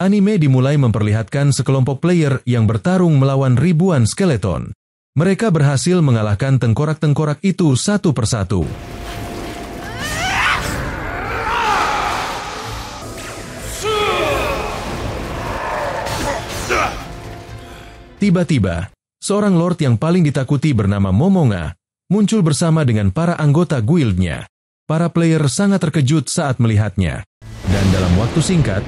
Anime dimulai memperlihatkan sekelompok player yang bertarung melawan ribuan skeleton. Mereka berhasil mengalahkan tengkorak-tengkorak itu satu persatu. Tiba-tiba, seorang lord yang paling ditakuti bernama Momonga muncul bersama dengan para anggota guildnya. Para player sangat terkejut saat melihatnya. Dan dalam waktu singkat,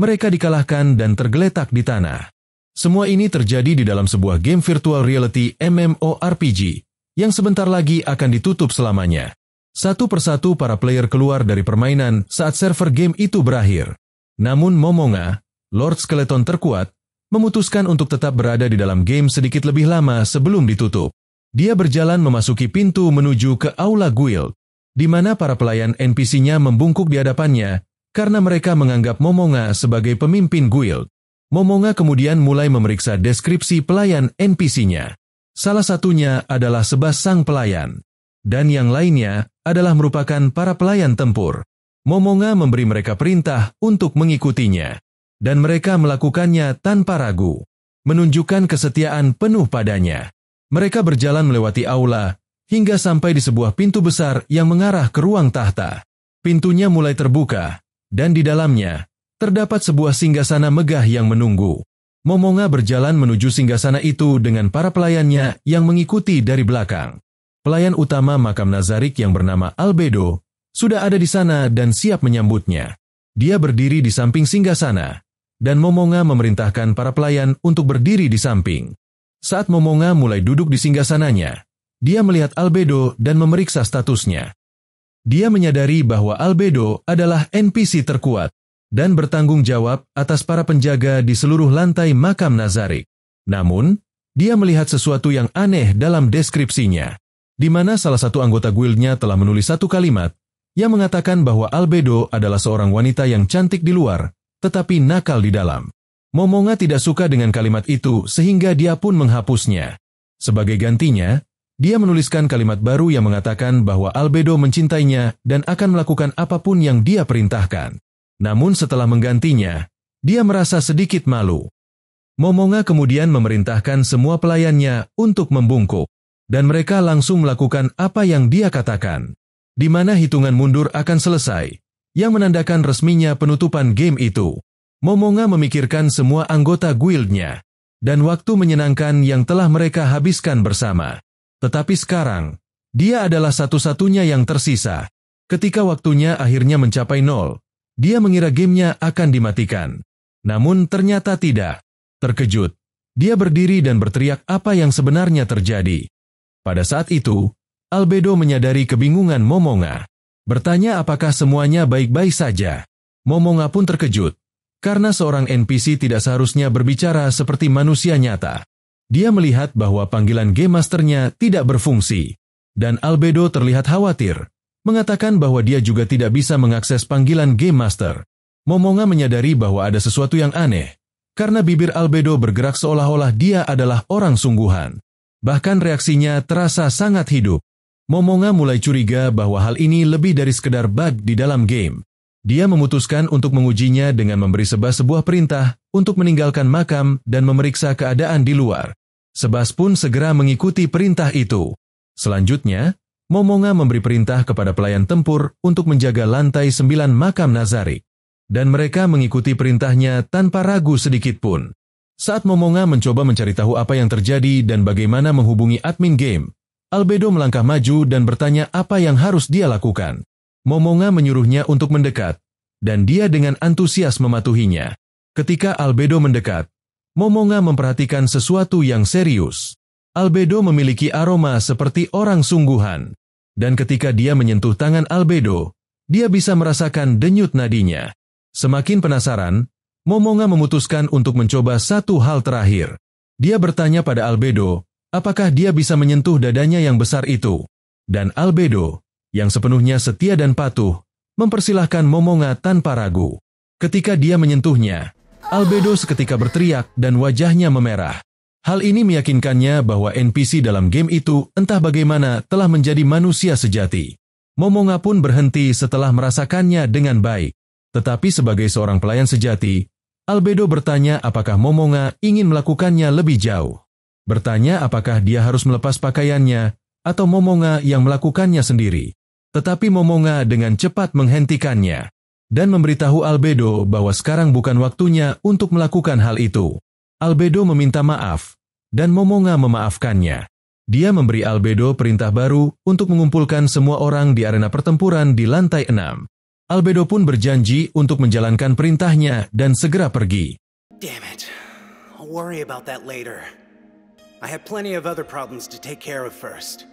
mereka dikalahkan dan tergeletak di tanah. Semua ini terjadi di dalam sebuah game virtual reality MMORPG yang sebentar lagi akan ditutup selamanya. Satu persatu para player keluar dari permainan saat server game itu berakhir. Namun Momonga, Lord Skeleton terkuat, memutuskan untuk tetap berada di dalam game sedikit lebih lama sebelum ditutup. Dia berjalan memasuki pintu menuju ke aula guild, di mana para pelayan NPC-nya membungkuk di hadapannya karena mereka menganggap Momonga sebagai pemimpin guild. Momonga kemudian mulai memeriksa deskripsi pelayan NPC-nya. Salah satunya adalah Sebas sang pelayan, dan yang lainnya adalah merupakan para pelayan tempur. Momonga memberi mereka perintah untuk mengikutinya. Dan mereka melakukannya tanpa ragu, menunjukkan kesetiaan penuh padanya. Mereka berjalan melewati aula, hingga sampai di sebuah pintu besar yang mengarah ke ruang tahta. Pintunya mulai terbuka, dan di dalamnya, terdapat sebuah singgasana megah yang menunggu. Momonga berjalan menuju singgasana itu dengan para pelayannya yang mengikuti dari belakang. Pelayan utama makam Nazarik yang bernama Albedo, sudah ada di sana dan siap menyambutnya. Dia berdiri di samping singgasana. Dan Momonga memerintahkan para pelayan untuk berdiri di samping. Saat Momonga mulai duduk di singgasananya, dia melihat Albedo dan memeriksa statusnya. Dia menyadari bahwa Albedo adalah NPC terkuat dan bertanggung jawab atas para penjaga di seluruh lantai makam Nazarik. Namun, dia melihat sesuatu yang aneh dalam deskripsinya, di mana salah satu anggota guildnya telah menulis satu kalimat yang mengatakan bahwa Albedo adalah seorang wanita yang cantik di luar, tetapi nakal di dalam. Momonga tidak suka dengan kalimat itu sehingga dia pun menghapusnya. Sebagai gantinya, dia menuliskan kalimat baru yang mengatakan bahwa Albedo mencintainya dan akan melakukan apapun yang dia perintahkan. Namun setelah menggantinya, dia merasa sedikit malu. Momonga kemudian memerintahkan semua pelayannya untuk membungkuk, dan mereka langsung melakukan apa yang dia katakan, di mana hitungan mundur akan selesai, yang menandakan resminya penutupan game itu. Momonga memikirkan semua anggota guildnya, dan waktu menyenangkan yang telah mereka habiskan bersama. Tetapi sekarang, dia adalah satu-satunya yang tersisa. Ketika waktunya akhirnya mencapai 0, dia mengira gamenya akan dimatikan. Namun ternyata tidak. Terkejut, dia berdiri dan berteriak apa yang sebenarnya terjadi. Pada saat itu, Albedo menyadari kebingungan Momonga. Bertanya apakah semuanya baik-baik saja. Momonga pun terkejut, karena seorang NPC tidak seharusnya berbicara seperti manusia nyata. Dia melihat bahwa panggilan Game Master-nya tidak berfungsi, dan Albedo terlihat khawatir, mengatakan bahwa dia juga tidak bisa mengakses panggilan Game Master. Momonga menyadari bahwa ada sesuatu yang aneh, karena bibir Albedo bergerak seolah-olah dia adalah orang sungguhan. Bahkan reaksinya terasa sangat hidup. Momonga mulai curiga bahwa hal ini lebih dari sekedar bug di dalam game. Dia memutuskan untuk mengujinya dengan memberi Sebas sebuah perintah untuk meninggalkan makam dan memeriksa keadaan di luar. Sebas pun segera mengikuti perintah itu. Selanjutnya, Momonga memberi perintah kepada pelayan tempur untuk menjaga lantai 9 makam Nazarik. Dan mereka mengikuti perintahnya tanpa ragu sedikit pun. Saat Momonga mencoba mencari tahu apa yang terjadi dan bagaimana menghubungi admin game, Albedo melangkah maju dan bertanya apa yang harus dia lakukan. Momonga menyuruhnya untuk mendekat, dan dia dengan antusias mematuhinya. Ketika Albedo mendekat, Momonga memperhatikan sesuatu yang serius. Albedo memiliki aroma seperti orang sungguhan, dan ketika dia menyentuh tangan Albedo, dia bisa merasakan denyut nadinya. Semakin penasaran, Momonga memutuskan untuk mencoba satu hal terakhir. Dia bertanya pada Albedo, apakah dia bisa menyentuh dadanya yang besar itu? Dan Albedo, yang sepenuhnya setia dan patuh, mempersilahkan Momonga tanpa ragu. Ketika dia menyentuhnya, Albedo seketika berteriak dan wajahnya memerah. Hal ini meyakinkannya bahwa NPC dalam game itu entah bagaimana telah menjadi manusia sejati. Momonga pun berhenti setelah merasakannya dengan baik. Tetapi sebagai seorang pelayan sejati, Albedo bertanya apakah Momonga ingin melakukannya lebih jauh. Bertanya apakah dia harus melepas pakaiannya atau Momonga yang melakukannya sendiri. Tetapi Momonga dengan cepat menghentikannya dan memberitahu Albedo bahwa sekarang bukan waktunya untuk melakukan hal itu. Albedo meminta maaf dan Momonga memaafkannya. Dia memberi Albedo perintah baru untuk mengumpulkan semua orang di arena pertempuran di lantai 6. Albedo pun berjanji untuk menjalankan perintahnya dan segera pergi. Damn it. I'll worry about that later. I have plenty of other problems to take care of first.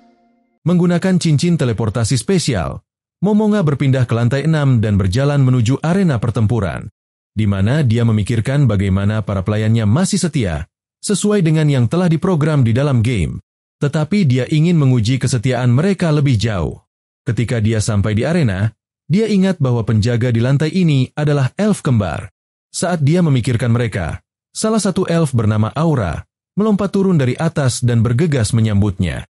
Menggunakan cincin teleportasi spesial, Momonga berpindah ke lantai 6 dan berjalan menuju arena pertempuran, di mana dia memikirkan bagaimana para pelayannya masih setia, sesuai dengan yang telah diprogram di dalam game. Tetapi dia ingin menguji kesetiaan mereka lebih jauh. Ketika dia sampai di arena, dia ingat bahwa penjaga di lantai ini adalah elf kembar. Saat dia memikirkan mereka, salah satu elf bernama Aura melompat turun dari atas dan bergegas menyambutnya.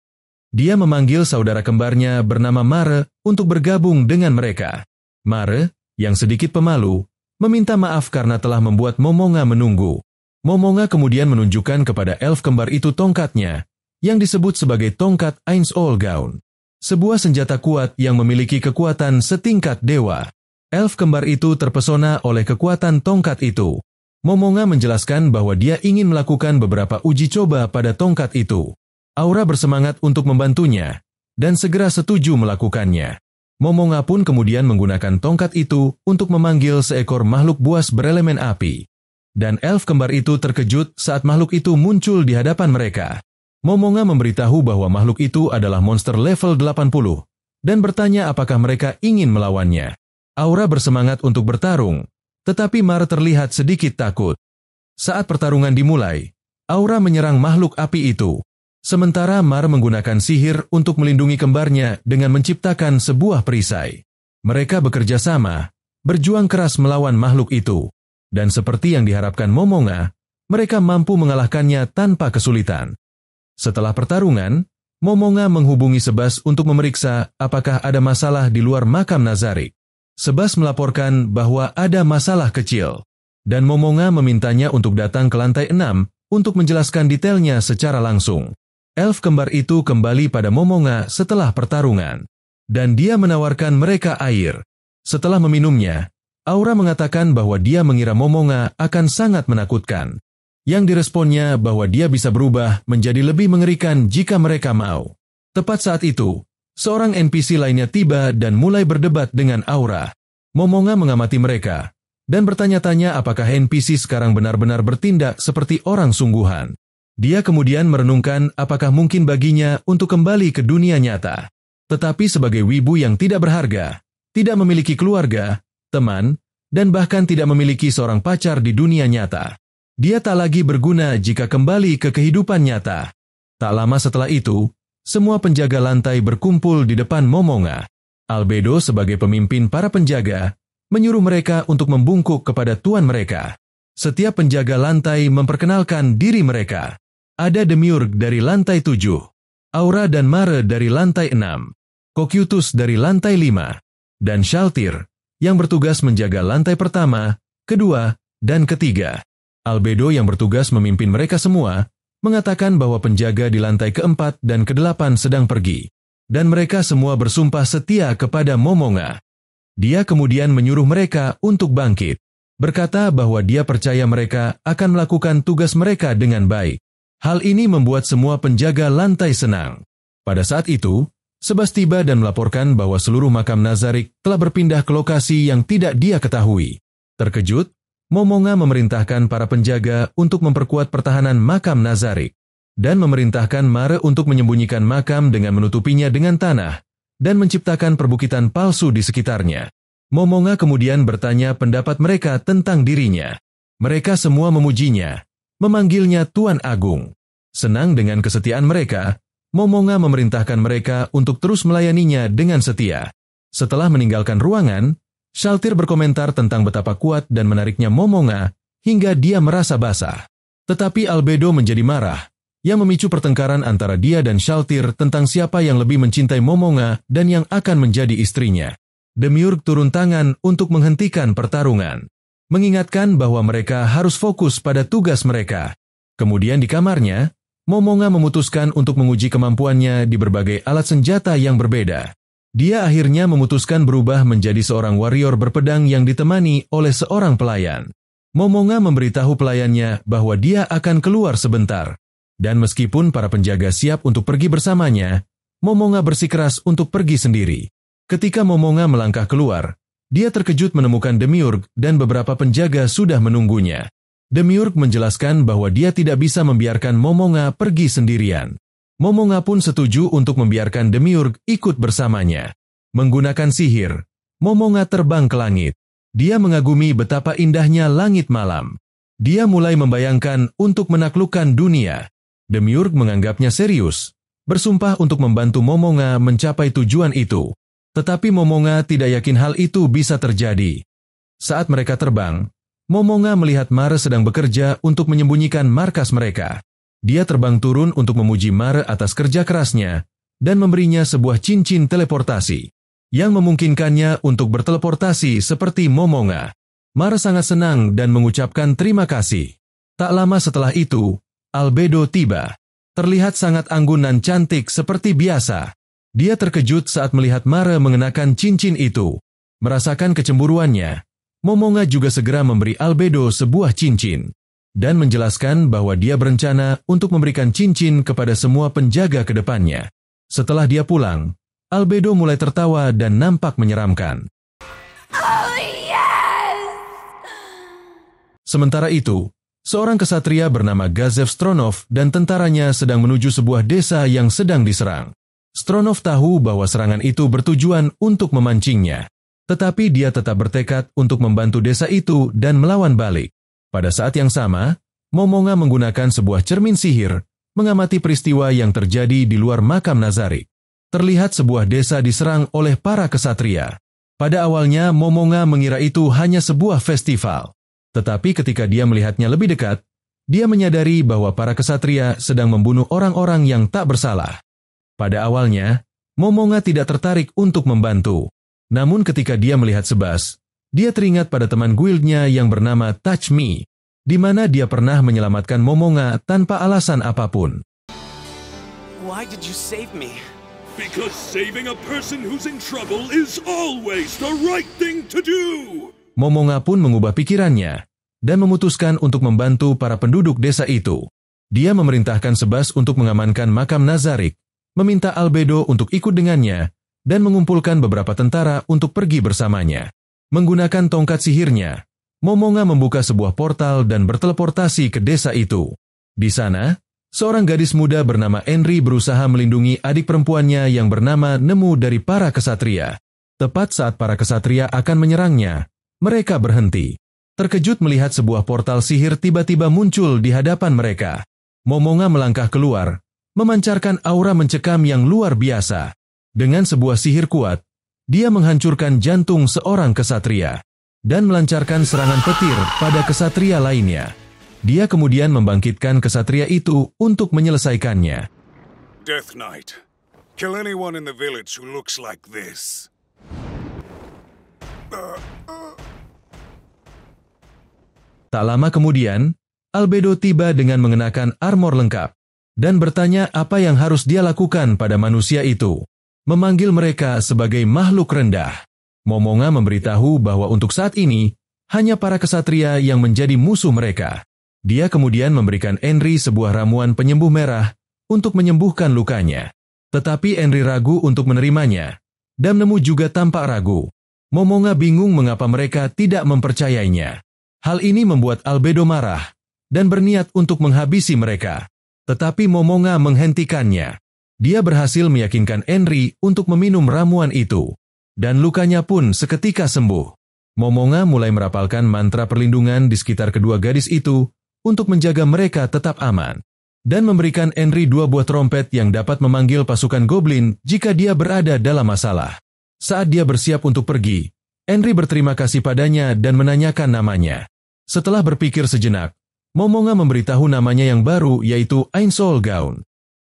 Dia memanggil saudara kembarnya bernama Mare untuk bergabung dengan mereka. Mare, yang sedikit pemalu, meminta maaf karena telah membuat Momonga menunggu. Momonga kemudian menunjukkan kepada elf kembar itu tongkatnya, yang disebut sebagai tongkat Eins Olgaun. Sebuah senjata kuat yang memiliki kekuatan setingkat dewa. Elf kembar itu terpesona oleh kekuatan tongkat itu. Momonga menjelaskan bahwa dia ingin melakukan beberapa uji coba pada tongkat itu. Aura bersemangat untuk membantunya, dan segera setuju melakukannya. Momonga pun kemudian menggunakan tongkat itu untuk memanggil seekor makhluk buas berelemen api. Dan elf kembar itu terkejut saat makhluk itu muncul di hadapan mereka. Momonga memberitahu bahwa makhluk itu adalah monster level 80 dan bertanya apakah mereka ingin melawannya. Aura bersemangat untuk bertarung, tetapi Mare terlihat sedikit takut. Saat pertarungan dimulai, Aura menyerang makhluk api itu. Sementara Mare menggunakan sihir untuk melindungi kembarnya dengan menciptakan sebuah perisai. Mereka bekerja sama, berjuang keras melawan makhluk itu. Dan seperti yang diharapkan Momonga, mereka mampu mengalahkannya tanpa kesulitan. Setelah pertarungan, Momonga menghubungi Sebas untuk memeriksa apakah ada masalah di luar makam Nazarik. Sebas melaporkan bahwa ada masalah kecil, dan Momonga memintanya untuk datang ke lantai 6 untuk menjelaskan detailnya secara langsung. Elf kembar itu kembali pada Momonga setelah pertarungan, dan dia menawarkan mereka air. Setelah meminumnya, Aura mengatakan bahwa dia mengira Momonga akan sangat menakutkan. Yang diresponnya bahwa dia bisa berubah menjadi lebih mengerikan jika mereka mau. Tepat saat itu, seorang NPC lainnya tiba dan mulai berdebat dengan Aura. Momonga mengamati mereka, dan bertanya-tanya apakah NPC sekarang benar-benar bertindak seperti orang sungguhan. Dia kemudian merenungkan apakah mungkin baginya untuk kembali ke dunia nyata. Tetapi sebagai wibu yang tidak berharga, tidak memiliki keluarga, teman, dan bahkan tidak memiliki seorang pacar di dunia nyata, dia tak lagi berguna jika kembali ke kehidupan nyata. Tak lama setelah itu, semua penjaga lantai berkumpul di depan Momonga. Albedo sebagai pemimpin para penjaga, menyuruh mereka untuk membungkuk kepada tuan mereka. Setiap penjaga lantai memperkenalkan diri mereka. Ada Demiurg dari lantai 7, Aura dan Mare dari lantai 6, Cocytus dari lantai 5, dan Shaltir, yang bertugas menjaga lantai pertama, kedua, dan ketiga. Albedo yang bertugas memimpin mereka semua, mengatakan bahwa penjaga di lantai keempat dan ke-8 sedang pergi, dan mereka semua bersumpah setia kepada Momonga. Dia kemudian menyuruh mereka untuk bangkit, berkata bahwa dia percaya mereka akan melakukan tugas mereka dengan baik. Hal ini membuat semua penjaga lantai senang. Pada saat itu, Sebas tiba dan melaporkan bahwa seluruh makam Nazarik telah berpindah ke lokasi yang tidak dia ketahui. Terkejut, Momonga memerintahkan para penjaga untuk memperkuat pertahanan makam Nazarik, dan memerintahkan Mare untuk menyembunyikan makam dengan menutupinya dengan tanah, dan menciptakan perbukitan palsu di sekitarnya. Momonga kemudian bertanya pendapat mereka tentang dirinya. Mereka semua memujinya, memanggilnya Tuan Agung. Senang dengan kesetiaan mereka, Momonga memerintahkan mereka untuk terus melayaninya dengan setia. Setelah meninggalkan ruangan, Shaltir berkomentar tentang betapa kuat dan menariknya Momonga hingga dia merasa basah. Tetapi Albedo menjadi marah, yang memicu pertengkaran antara dia dan Shaltir tentang siapa yang lebih mencintai Momonga dan yang akan menjadi istrinya. Demiurg turun tangan untuk menghentikan pertarungan. mengingatkan bahwa mereka harus fokus pada tugas mereka. Kemudian di kamarnya, Momonga memutuskan untuk menguji kemampuannya di berbagai alat senjata yang berbeda. Dia akhirnya memutuskan berubah menjadi seorang warrior berpedang yang ditemani oleh seorang pelayan. Momonga memberitahu pelayannya bahwa dia akan keluar sebentar. Dan meskipun para penjaga siap untuk pergi bersamanya, Momonga bersikeras untuk pergi sendiri. Ketika Momonga melangkah keluar, dia terkejut menemukan Demiurge dan beberapa penjaga sudah menunggunya. Demiurge menjelaskan bahwa dia tidak bisa membiarkan Momonga pergi sendirian. Momonga pun setuju untuk membiarkan Demiurge ikut bersamanya. Menggunakan sihir, Momonga terbang ke langit. Dia mengagumi betapa indahnya langit malam. Dia mulai membayangkan untuk menaklukkan dunia. Demiurge menganggapnya serius, bersumpah untuk membantu Momonga mencapai tujuan itu. Tetapi Momonga tidak yakin hal itu bisa terjadi. Saat mereka terbang, Momonga melihat Mare sedang bekerja untuk menyembunyikan markas mereka. Dia terbang turun untuk memuji Mare atas kerja kerasnya dan memberinya sebuah cincin teleportasi yang memungkinkannya untuk berteleportasi seperti Momonga. Mare sangat senang dan mengucapkan terima kasih. Tak lama setelah itu, Albedo tiba. Terlihat sangat anggun dan cantik seperti biasa. Dia terkejut saat melihat Mare mengenakan cincin itu. Merasakan kecemburuannya, Momonga juga segera memberi Albedo sebuah cincin dan menjelaskan bahwa dia berencana untuk memberikan cincin kepada semua penjaga ke depannya. Setelah dia pulang, Albedo mulai tertawa dan nampak menyeramkan. Oh, yes! Sementara itu, seorang kesatria bernama Gazev Stronov dan tentaranya sedang menuju sebuah desa yang sedang diserang. Stronov tahu bahwa serangan itu bertujuan untuk memancingnya. Tetapi dia tetap bertekad untuk membantu desa itu dan melawan balik. Pada saat yang sama, Momonga menggunakan sebuah cermin sihir, mengamati peristiwa yang terjadi di luar makam Nazarik. Terlihat sebuah desa diserang oleh para kesatria. Pada awalnya, Momonga mengira itu hanya sebuah festival. Tetapi ketika dia melihatnya lebih dekat, dia menyadari bahwa para kesatria sedang membunuh orang-orang yang tak bersalah. Pada awalnya, Momonga tidak tertarik untuk membantu. Namun ketika dia melihat Sebas, dia teringat pada teman guildnya yang bernama Touch Me, di mana dia pernah menyelamatkan Momonga tanpa alasan apapun. Why did you save me? Because saving a person who's in trouble is always the right thing to do. Momonga pun mengubah pikirannya dan memutuskan untuk membantu para penduduk desa itu. Dia memerintahkan Sebas untuk mengamankan makam Nazarik, meminta Albedo untuk ikut dengannya, dan mengumpulkan beberapa tentara untuk pergi bersamanya. Menggunakan tongkat sihirnya, Momonga membuka sebuah portal dan berteleportasi ke desa itu. Di sana, seorang gadis muda bernama Henry berusaha melindungi adik perempuannya yang bernama Nemu dari para kesatria. Tepat saat para kesatria akan menyerangnya, mereka berhenti. Terkejut melihat sebuah portal sihir tiba-tiba muncul di hadapan mereka. Momonga melangkah keluar, memancarkan aura mencekam yang luar biasa. Dengan sebuah sihir kuat, dia menghancurkan jantung seorang kesatria dan melancarkan serangan petir pada kesatria lainnya. Dia kemudian membangkitkan kesatria itu untuk menyelesaikannya. Death Knight, kill anyone in the village who looks like this. Tak lama kemudian, Albedo tiba dengan mengenakan armor lengkap dan bertanya apa yang harus dia lakukan pada manusia itu. Memanggil mereka sebagai makhluk rendah. Momonga memberitahu bahwa untuk saat ini, hanya para kesatria yang menjadi musuh mereka. Dia kemudian memberikan Henry sebuah ramuan penyembuh merah untuk menyembuhkan lukanya. Tetapi Henry ragu untuk menerimanya, dan Nemu juga tampak ragu. Momonga bingung mengapa mereka tidak mempercayainya. Hal ini membuat Albedo marah, dan berniat untuk menghabisi mereka. Tetapi Momonga menghentikannya. Dia berhasil meyakinkan Henry untuk meminum ramuan itu, dan lukanya pun seketika sembuh. Momonga mulai merapalkan mantra perlindungan di sekitar kedua gadis itu untuk menjaga mereka tetap aman, dan memberikan Henry 2 buah trompet yang dapat memanggil pasukan goblin jika dia berada dalam masalah. Saat dia bersiap untuk pergi, Henry berterima kasih padanya dan menanyakan namanya. Setelah berpikir sejenak, Momonga memberitahu namanya yang baru yaitu Ainsol Gaun.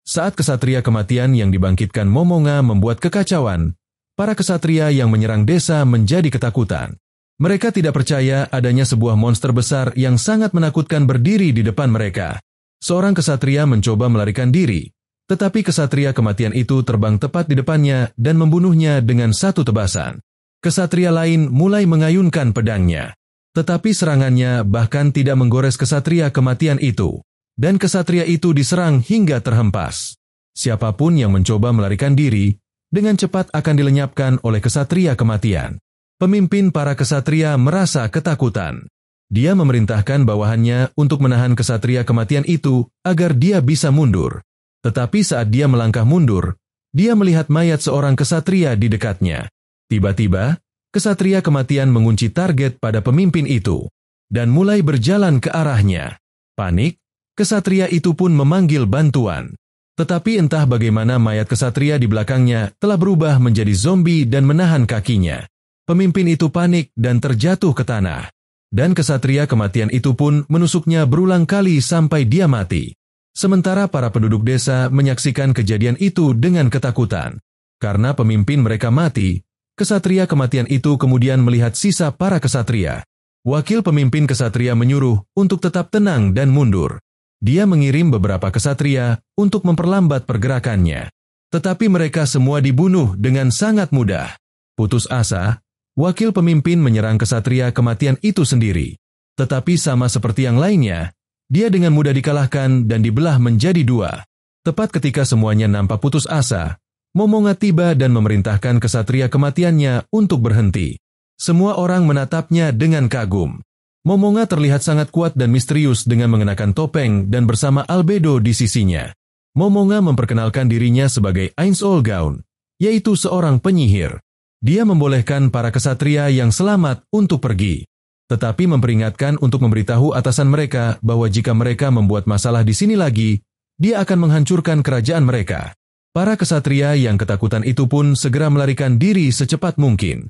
Saat kesatria kematian yang dibangkitkan Momonga membuat kekacauan, para kesatria yang menyerang desa menjadi ketakutan. Mereka tidak percaya adanya sebuah monster besar yang sangat menakutkan berdiri di depan mereka. Seorang kesatria mencoba melarikan diri, tetapi kesatria kematian itu terbang tepat di depannya dan membunuhnya dengan satu tebasan. Kesatria lain mulai mengayunkan pedangnya, tetapi serangannya bahkan tidak menggores kesatria kematian itu, dan kesatria itu diserang hingga terhempas. Siapapun yang mencoba melarikan diri, dengan cepat akan dilenyapkan oleh kesatria kematian. Pemimpin para kesatria merasa ketakutan. Dia memerintahkan bawahannya untuk menahan kesatria kematian itu agar dia bisa mundur. Tetapi saat dia melangkah mundur, dia melihat mayat seorang kesatria di dekatnya. Tiba-tiba, kesatria kematian mengunci target pada pemimpin itu dan mulai berjalan ke arahnya. Panik, kesatria itu pun memanggil bantuan. Tetapi entah bagaimana mayat kesatria di belakangnya telah berubah menjadi zombie dan menahan kakinya. Pemimpin itu panik dan terjatuh ke tanah. Dan kesatria kematian itu pun menusuknya berulang kali sampai dia mati. Sementara para penduduk desa menyaksikan kejadian itu dengan ketakutan. Karena pemimpin mereka mati, kesatria kematian itu kemudian melihat sisa para kesatria. Wakil pemimpin kesatria menyuruh untuk tetap tenang dan mundur. Dia mengirim beberapa kesatria untuk memperlambat pergerakannya. Tetapi mereka semua dibunuh dengan sangat mudah. Putus asa, wakil pemimpin menyerang kesatria kematian itu sendiri. Tetapi sama seperti yang lainnya, dia dengan mudah dikalahkan dan dibelah menjadi dua. Tepat ketika semuanya nampak putus asa, Momonga tiba dan memerintahkan kesatria kematiannya untuk berhenti. Semua orang menatapnya dengan kagum. Momonga terlihat sangat kuat dan misterius dengan mengenakan topeng dan bersama Albedo di sisinya. Momonga memperkenalkan dirinya sebagai Ainz Olgaun, yaitu seorang penyihir. Dia membolehkan para kesatria yang selamat untuk pergi, tetapi memperingatkan untuk memberitahu atasan mereka bahwa jika mereka membuat masalah di sini lagi, dia akan menghancurkan kerajaan mereka. Para kesatria yang ketakutan itu pun segera melarikan diri secepat mungkin.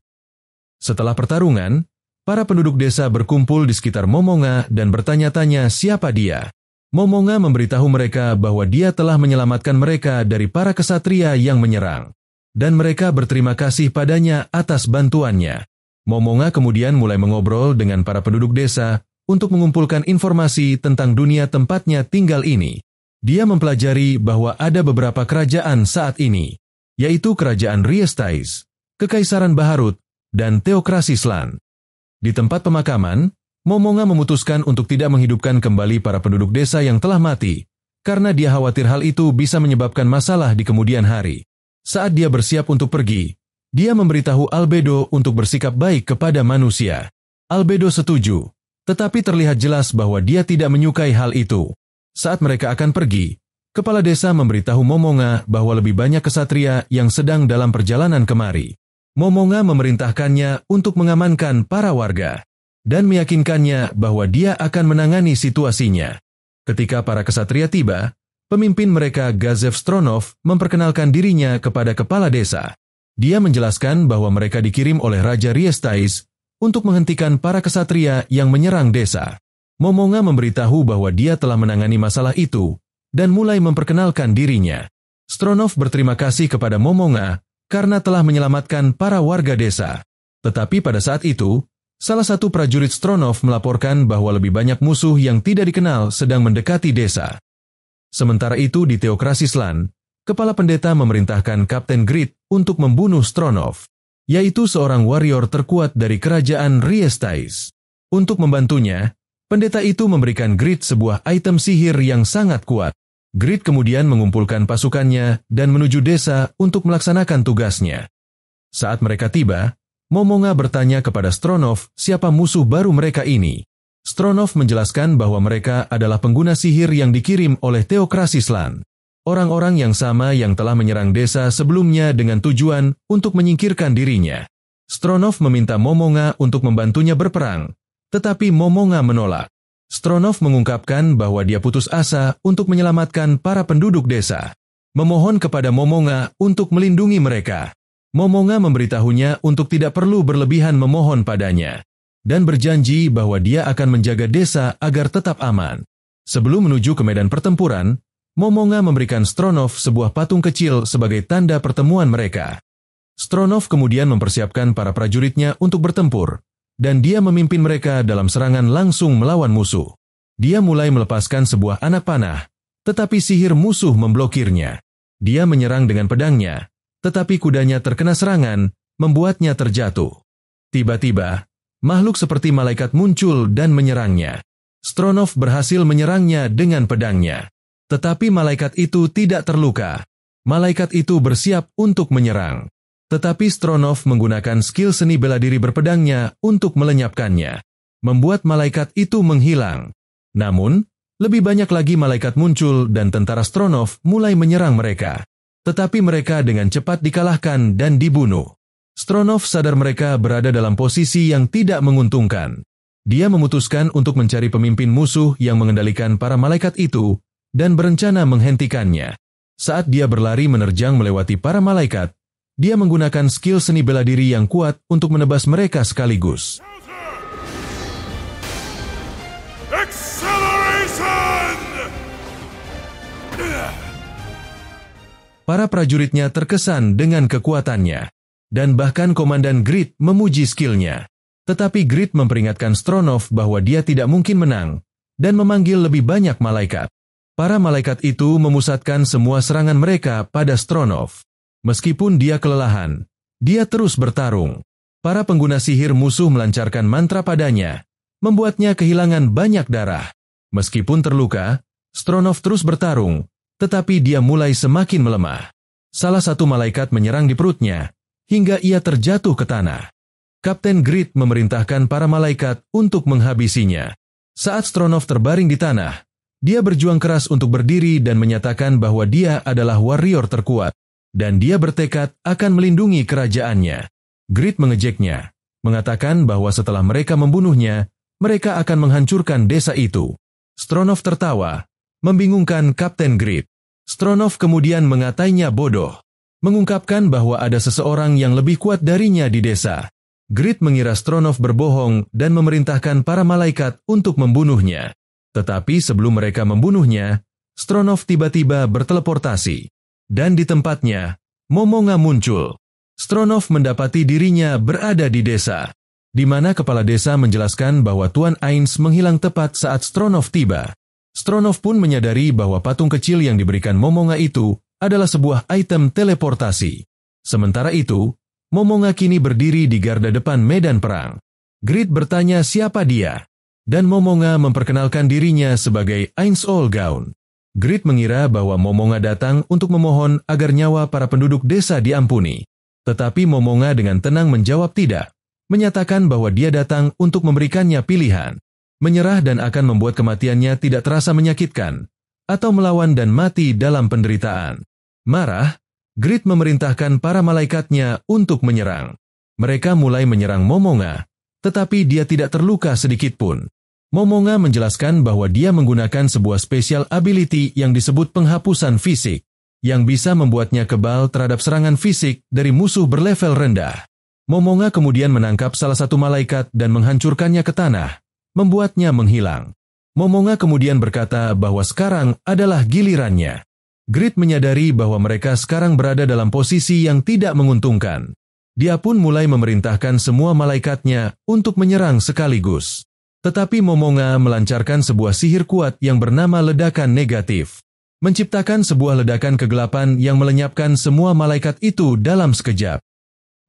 Setelah pertarungan, para penduduk desa berkumpul di sekitar Momonga dan bertanya-tanya siapa dia. Momonga memberitahu mereka bahwa dia telah menyelamatkan mereka dari para kesatria yang menyerang. Dan mereka berterima kasih padanya atas bantuannya. Momonga kemudian mulai mengobrol dengan para penduduk desa untuk mengumpulkan informasi tentang dunia tempatnya tinggal ini. Dia mempelajari bahwa ada beberapa kerajaan saat ini, yaitu Kerajaan Riestais, Kekaisaran Baharut, dan Teokrasi Slan. Di tempat pemakaman, Momonga memutuskan untuk tidak menghidupkan kembali para penduduk desa yang telah mati, karena dia khawatir hal itu bisa menyebabkan masalah di kemudian hari. Saat dia bersiap untuk pergi, dia memberitahu Albedo untuk bersikap baik kepada manusia. Albedo setuju, tetapi terlihat jelas bahwa dia tidak menyukai hal itu. Saat mereka akan pergi, kepala desa memberitahu Momonga bahwa lebih banyak kesatria yang sedang dalam perjalanan kemari. Momonga memerintahkannya untuk mengamankan para warga dan meyakinkannya bahwa dia akan menangani situasinya. Ketika para kesatria tiba, pemimpin mereka Gazev Stronov memperkenalkan dirinya kepada kepala desa. Dia menjelaskan bahwa mereka dikirim oleh Raja Riestais untuk menghentikan para kesatria yang menyerang desa. Momonga memberitahu bahwa dia telah menangani masalah itu dan mulai memperkenalkan dirinya. Stronov berterima kasih kepada Momonga karena telah menyelamatkan para warga desa. Tetapi pada saat itu, salah satu prajurit Stronov melaporkan bahwa lebih banyak musuh yang tidak dikenal sedang mendekati desa. Sementara itu di Teokrasi Slan, kepala pendeta memerintahkan Kapten Grit untuk membunuh Stronov, yaitu seorang warrior terkuat dari kerajaan Riestais. Untuk membantunya, pendeta itu memberikan Grit sebuah item sihir yang sangat kuat. Grit kemudian mengumpulkan pasukannya dan menuju desa untuk melaksanakan tugasnya. Saat mereka tiba, Momonga bertanya kepada Stronov siapa musuh baru mereka ini. Stronov menjelaskan bahwa mereka adalah pengguna sihir yang dikirim oleh Teokrasi Slan. Orang-orang yang sama yang telah menyerang desa sebelumnya dengan tujuan untuk menyingkirkan dirinya. Stronov meminta Momonga untuk membantunya berperang, tetapi Momonga menolak. Stronov mengungkapkan bahwa dia putus asa untuk menyelamatkan para penduduk desa. Memohon kepada Momonga untuk melindungi mereka. Momonga memberitahunya untuk tidak perlu berlebihan memohon padanya, dan berjanji bahwa dia akan menjaga desa agar tetap aman. Sebelum menuju ke medan pertempuran, Momonga memberikan Stronov sebuah patung kecil sebagai tanda pertemuan mereka. Stronov kemudian mempersiapkan para prajuritnya untuk bertempur, dan dia memimpin mereka dalam serangan langsung melawan musuh. Dia mulai melepaskan sebuah anak panah, tetapi sihir musuh memblokirnya. Dia menyerang dengan pedangnya, tetapi kudanya terkena serangan, membuatnya terjatuh. Tiba-tiba, makhluk seperti malaikat muncul dan menyerangnya. Stronov berhasil menyerangnya dengan pedangnya. Tetapi malaikat itu tidak terluka. Malaikat itu bersiap untuk menyerang. Tetapi Stronov menggunakan skill seni bela diri berpedangnya untuk melenyapkannya, membuat malaikat itu menghilang. Namun, lebih banyak lagi malaikat muncul dan tentara Stronov mulai menyerang mereka. Tetapi mereka dengan cepat dikalahkan dan dibunuh. Stronov sadar mereka berada dalam posisi yang tidak menguntungkan. Dia memutuskan untuk mencari pemimpin musuh yang mengendalikan para malaikat itu dan berencana menghentikannya. Saat dia berlari menerjang melewati para malaikat, dia menggunakan skill seni bela diri yang kuat untuk menebas mereka sekaligus. Para prajuritnya terkesan dengan kekuatannya, dan bahkan Komandan Grid memuji skillnya. Tetapi Grid memperingatkan Stronov bahwa dia tidak mungkin menang, dan memanggil lebih banyak malaikat. Para malaikat itu memusatkan semua serangan mereka pada Stronov. Meskipun dia kelelahan, dia terus bertarung. Para pengguna sihir musuh melancarkan mantra padanya, membuatnya kehilangan banyak darah. Meskipun terluka, Stronov terus bertarung, tetapi dia mulai semakin melemah. Salah satu malaikat menyerang di perutnya, hingga ia terjatuh ke tanah. Kapten Grid memerintahkan para malaikat untuk menghabisinya. Saat Stronov terbaring di tanah, dia berjuang keras untuk berdiri dan menyatakan bahwa dia adalah warrior terkuat, dan dia bertekad akan melindungi kerajaannya. Grid mengejeknya, mengatakan bahwa setelah mereka membunuhnya, mereka akan menghancurkan desa itu. Stronov tertawa, membingungkan Kapten Grid. Stronov kemudian mengatainya bodoh, mengungkapkan bahwa ada seseorang yang lebih kuat darinya di desa. Grid mengira Stronov berbohong dan memerintahkan para malaikat untuk membunuhnya. Tetapi sebelum mereka membunuhnya, Stronov tiba-tiba berteleportasi. Dan di tempatnya, Momonga muncul. Stronov mendapati dirinya berada di desa, di mana kepala desa menjelaskan bahwa Tuan Ainz menghilang tepat saat Stronov tiba. Stronov pun menyadari bahwa patung kecil yang diberikan Momonga itu adalah sebuah item teleportasi. Sementara itu, Momonga kini berdiri di garda depan medan perang. Grid bertanya siapa dia, dan Momonga memperkenalkan dirinya sebagai Ainz Olgaun. Grid mengira bahwa Momonga datang untuk memohon agar nyawa para penduduk desa diampuni. Tetapi Momonga dengan tenang menjawab tidak, menyatakan bahwa dia datang untuk memberikannya pilihan, menyerah dan akan membuat kematiannya tidak terasa menyakitkan, atau melawan dan mati dalam penderitaan. Marah, Grid memerintahkan para malaikatnya untuk menyerang. Mereka mulai menyerang Momonga, tetapi dia tidak terluka sedikitpun. Momonga menjelaskan bahwa dia menggunakan sebuah special ability yang disebut penghapusan fisik, yang bisa membuatnya kebal terhadap serangan fisik dari musuh berlevel rendah. Momonga kemudian menangkap salah satu malaikat dan menghancurkannya ke tanah, membuatnya menghilang. Momonga kemudian berkata bahwa sekarang adalah gilirannya. Grid menyadari bahwa mereka sekarang berada dalam posisi yang tidak menguntungkan. Dia pun mulai memerintahkan semua malaikatnya untuk menyerang sekaligus. Tetapi Momonga melancarkan sebuah sihir kuat yang bernama ledakan negatif, menciptakan sebuah ledakan kegelapan yang melenyapkan semua malaikat itu dalam sekejap.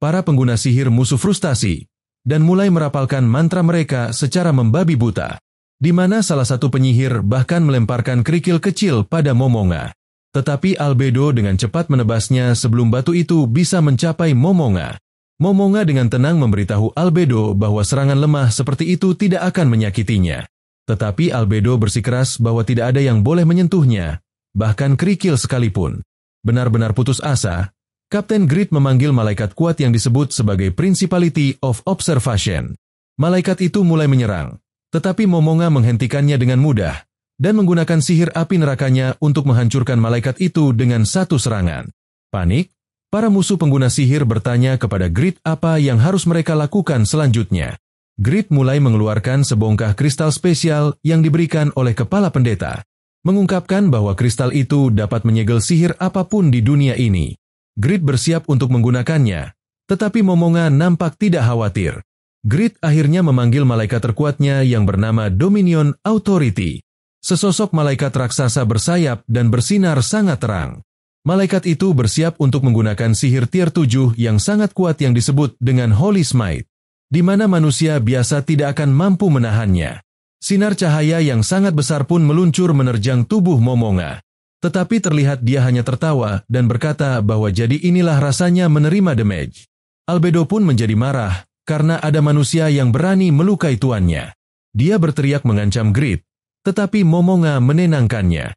Para pengguna sihir musuh frustasi dan mulai merapalkan mantra mereka secara membabi buta, di mana salah satu penyihir bahkan melemparkan kerikil kecil pada Momonga. Tetapi Albedo dengan cepat menebasnya sebelum batu itu bisa mencapai Momonga. Momonga dengan tenang memberitahu Albedo bahwa serangan lemah seperti itu tidak akan menyakitinya. Tetapi Albedo bersikeras bahwa tidak ada yang boleh menyentuhnya, bahkan kerikil sekalipun. Benar-benar putus asa, Kapten Grid memanggil malaikat kuat yang disebut sebagai Principality of Observation. Malaikat itu mulai menyerang, tetapi Momonga menghentikannya dengan mudah, dan menggunakan sihir api nerakanya untuk menghancurkan malaikat itu dengan satu serangan. Panik, para musuh pengguna sihir bertanya kepada Grid apa yang harus mereka lakukan selanjutnya. Grid mulai mengeluarkan sebongkah kristal spesial yang diberikan oleh kepala pendeta, mengungkapkan bahwa kristal itu dapat menyegel sihir apapun di dunia ini. Grid bersiap untuk menggunakannya, tetapi Momonga nampak tidak khawatir. Grid akhirnya memanggil malaikat terkuatnya yang bernama Dominion Authority. Sesosok malaikat raksasa bersayap dan bersinar sangat terang. Malaikat itu bersiap untuk menggunakan sihir tier 7 yang sangat kuat yang disebut dengan Holy Smite, di mana manusia biasa tidak akan mampu menahannya. Sinar cahaya yang sangat besar pun meluncur menerjang tubuh Momonga. Tetapi terlihat dia hanya tertawa dan berkata bahwa jadi inilah rasanya menerima damage. Albedo pun menjadi marah karena ada manusia yang berani melukai tuannya. Dia berteriak mengancam Grid, tetapi Momonga menenangkannya.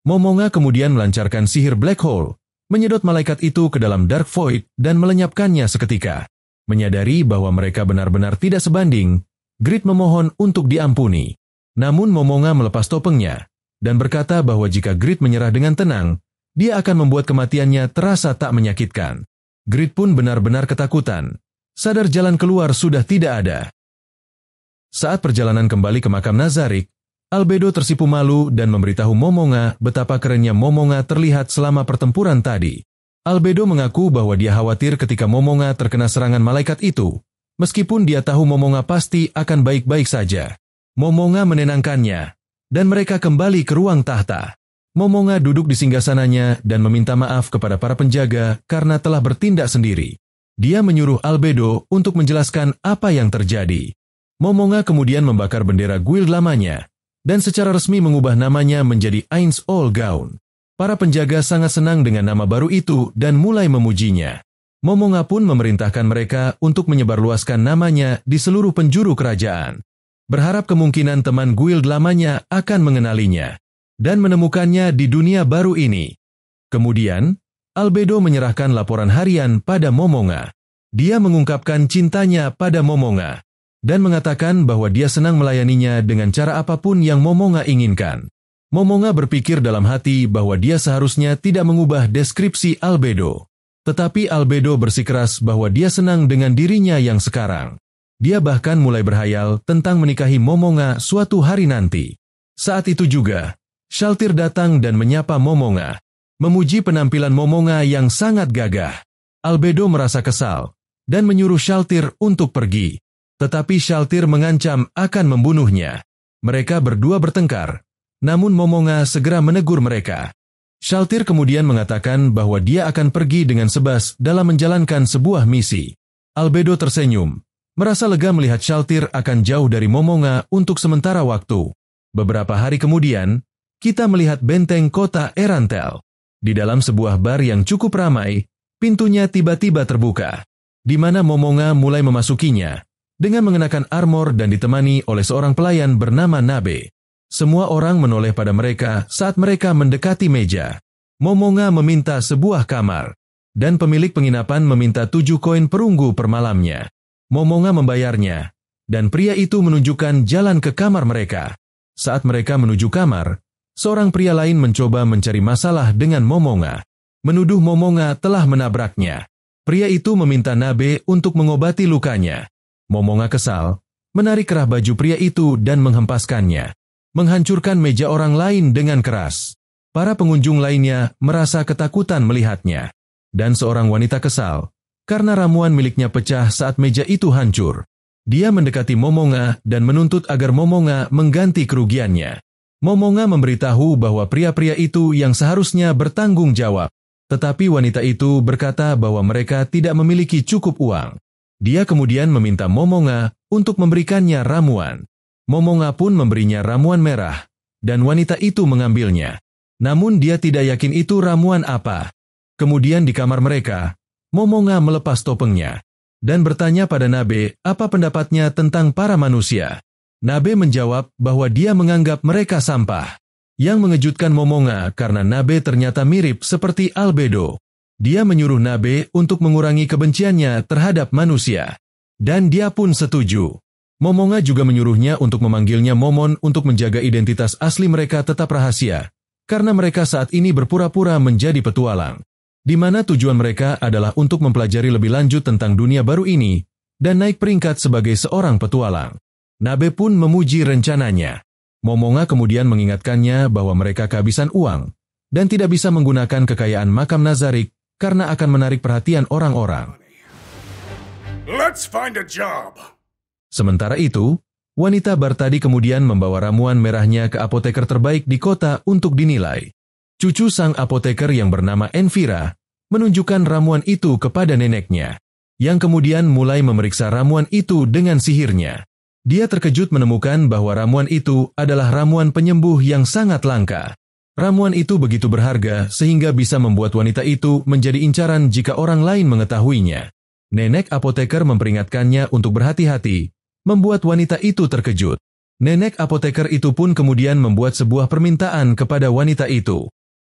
Momonga kemudian melancarkan sihir Black Hole, menyedot malaikat itu ke dalam Dark Void dan melenyapkannya seketika. Menyadari bahwa mereka benar-benar tidak sebanding, Grid memohon untuk diampuni. Namun Momonga melepas topengnya dan berkata bahwa jika Grid menyerah dengan tenang, dia akan membuat kematiannya terasa tak menyakitkan. Grid pun benar-benar ketakutan. Sadar jalan keluar sudah tidak ada. Saat perjalanan kembali ke makam Nazarik, Albedo tersipu malu dan memberitahu Momonga betapa kerennya Momonga terlihat selama pertempuran tadi. Albedo mengaku bahwa dia khawatir ketika Momonga terkena serangan malaikat itu, meskipun dia tahu Momonga pasti akan baik-baik saja. Momonga menenangkannya, dan mereka kembali ke ruang tahta. Momonga duduk di singgasananya dan meminta maaf kepada para penjaga karena telah bertindak sendiri. Dia menyuruh Albedo untuk menjelaskan apa yang terjadi. Momonga kemudian membakar bendera guild lamanya, dan secara resmi mengubah namanya menjadi Ainz All Gaunt. Para penjaga sangat senang dengan nama baru itu dan mulai memujinya. Momonga pun memerintahkan mereka untuk menyebarluaskan namanya di seluruh penjuru kerajaan. Berharap kemungkinan teman guild lamanya akan mengenalinya dan menemukannya di dunia baru ini. Kemudian, Albedo menyerahkan laporan harian pada Momonga. Dia mengungkapkan cintanya pada Momonga dan mengatakan bahwa dia senang melayaninya dengan cara apapun yang Momonga inginkan. Momonga berpikir dalam hati bahwa dia seharusnya tidak mengubah deskripsi Albedo. Tetapi Albedo bersikeras bahwa dia senang dengan dirinya yang sekarang. Dia bahkan mulai berhayal tentang menikahi Momonga suatu hari nanti. Saat itu juga, Shaltir datang dan menyapa Momonga, memuji penampilan Momonga yang sangat gagah. Albedo merasa kesal dan menyuruh Shaltir untuk pergi. Tetapi Shaltir mengancam akan membunuhnya. Mereka berdua bertengkar, namun Momonga segera menegur mereka. Shaltir kemudian mengatakan bahwa dia akan pergi dengan sebas dalam menjalankan sebuah misi. Albedo tersenyum, merasa lega melihat Shaltir akan jauh dari Momonga untuk sementara waktu. Beberapa hari kemudian, kita melihat benteng kota Erantel. Di dalam sebuah bar yang cukup ramai, pintunya tiba-tiba terbuka, di mana Momonga mulai memasukinya, dengan mengenakan armor dan ditemani oleh seorang pelayan bernama Nabe. Semua orang menoleh pada mereka saat mereka mendekati meja. Momonga meminta sebuah kamar, dan pemilik penginapan meminta 7 koin perunggu per malamnya. Momonga membayarnya, dan pria itu menunjukkan jalan ke kamar mereka. Saat mereka menuju kamar, seorang pria lain mencoba mencari masalah dengan Momonga, menuduh Momonga telah menabraknya. Pria itu meminta Nabe untuk mengobati lukanya. Momonga kesal, menarik kerah baju pria itu dan menghempaskannya, menghancurkan meja orang lain dengan keras. Para pengunjung lainnya merasa ketakutan melihatnya, dan seorang wanita kesal karena ramuan miliknya pecah saat meja itu hancur. Dia mendekati Momonga dan menuntut agar Momonga mengganti kerugiannya. Momonga memberitahu bahwa pria-pria itu yang seharusnya bertanggung jawab, tetapi wanita itu berkata bahwa mereka tidak memiliki cukup uang. Dia kemudian meminta Momonga untuk memberikannya ramuan. Momonga pun memberinya ramuan merah, dan wanita itu mengambilnya. Namun dia tidak yakin itu ramuan apa. Kemudian di kamar mereka, Momonga melepas topengnya dan bertanya pada Nabe apa pendapatnya tentang para manusia. Nabe menjawab bahwa dia menganggap mereka sampah. Yang mengejutkan Momonga karena Nabe ternyata mirip seperti Albedo. Dia menyuruh Nabe untuk mengurangi kebenciannya terhadap manusia. Dan dia pun setuju. Momonga juga menyuruhnya untuk memanggilnya Momon untuk menjaga identitas asli mereka tetap rahasia, karena mereka saat ini berpura-pura menjadi petualang, di mana tujuan mereka adalah untuk mempelajari lebih lanjut tentang dunia baru ini dan naik peringkat sebagai seorang petualang. Nabe pun memuji rencananya. Momonga kemudian mengingatkannya bahwa mereka kehabisan uang dan tidak bisa menggunakan kekayaan makam Nazarik karena akan menarik perhatian orang-orang. Let's find a job. Sementara itu, wanita bar tadi kemudian membawa ramuan merahnya ke apoteker terbaik di kota untuk dinilai. Cucu sang apoteker yang bernama Envira menunjukkan ramuan itu kepada neneknya, yang kemudian mulai memeriksa ramuan itu dengan sihirnya. Dia terkejut menemukan bahwa ramuan itu adalah ramuan penyembuh yang sangat langka. Ramuan itu begitu berharga sehingga bisa membuat wanita itu menjadi incaran jika orang lain mengetahuinya. Nenek apoteker memperingatkannya untuk berhati-hati, membuat wanita itu terkejut. Nenek apoteker itu pun kemudian membuat sebuah permintaan kepada wanita itu.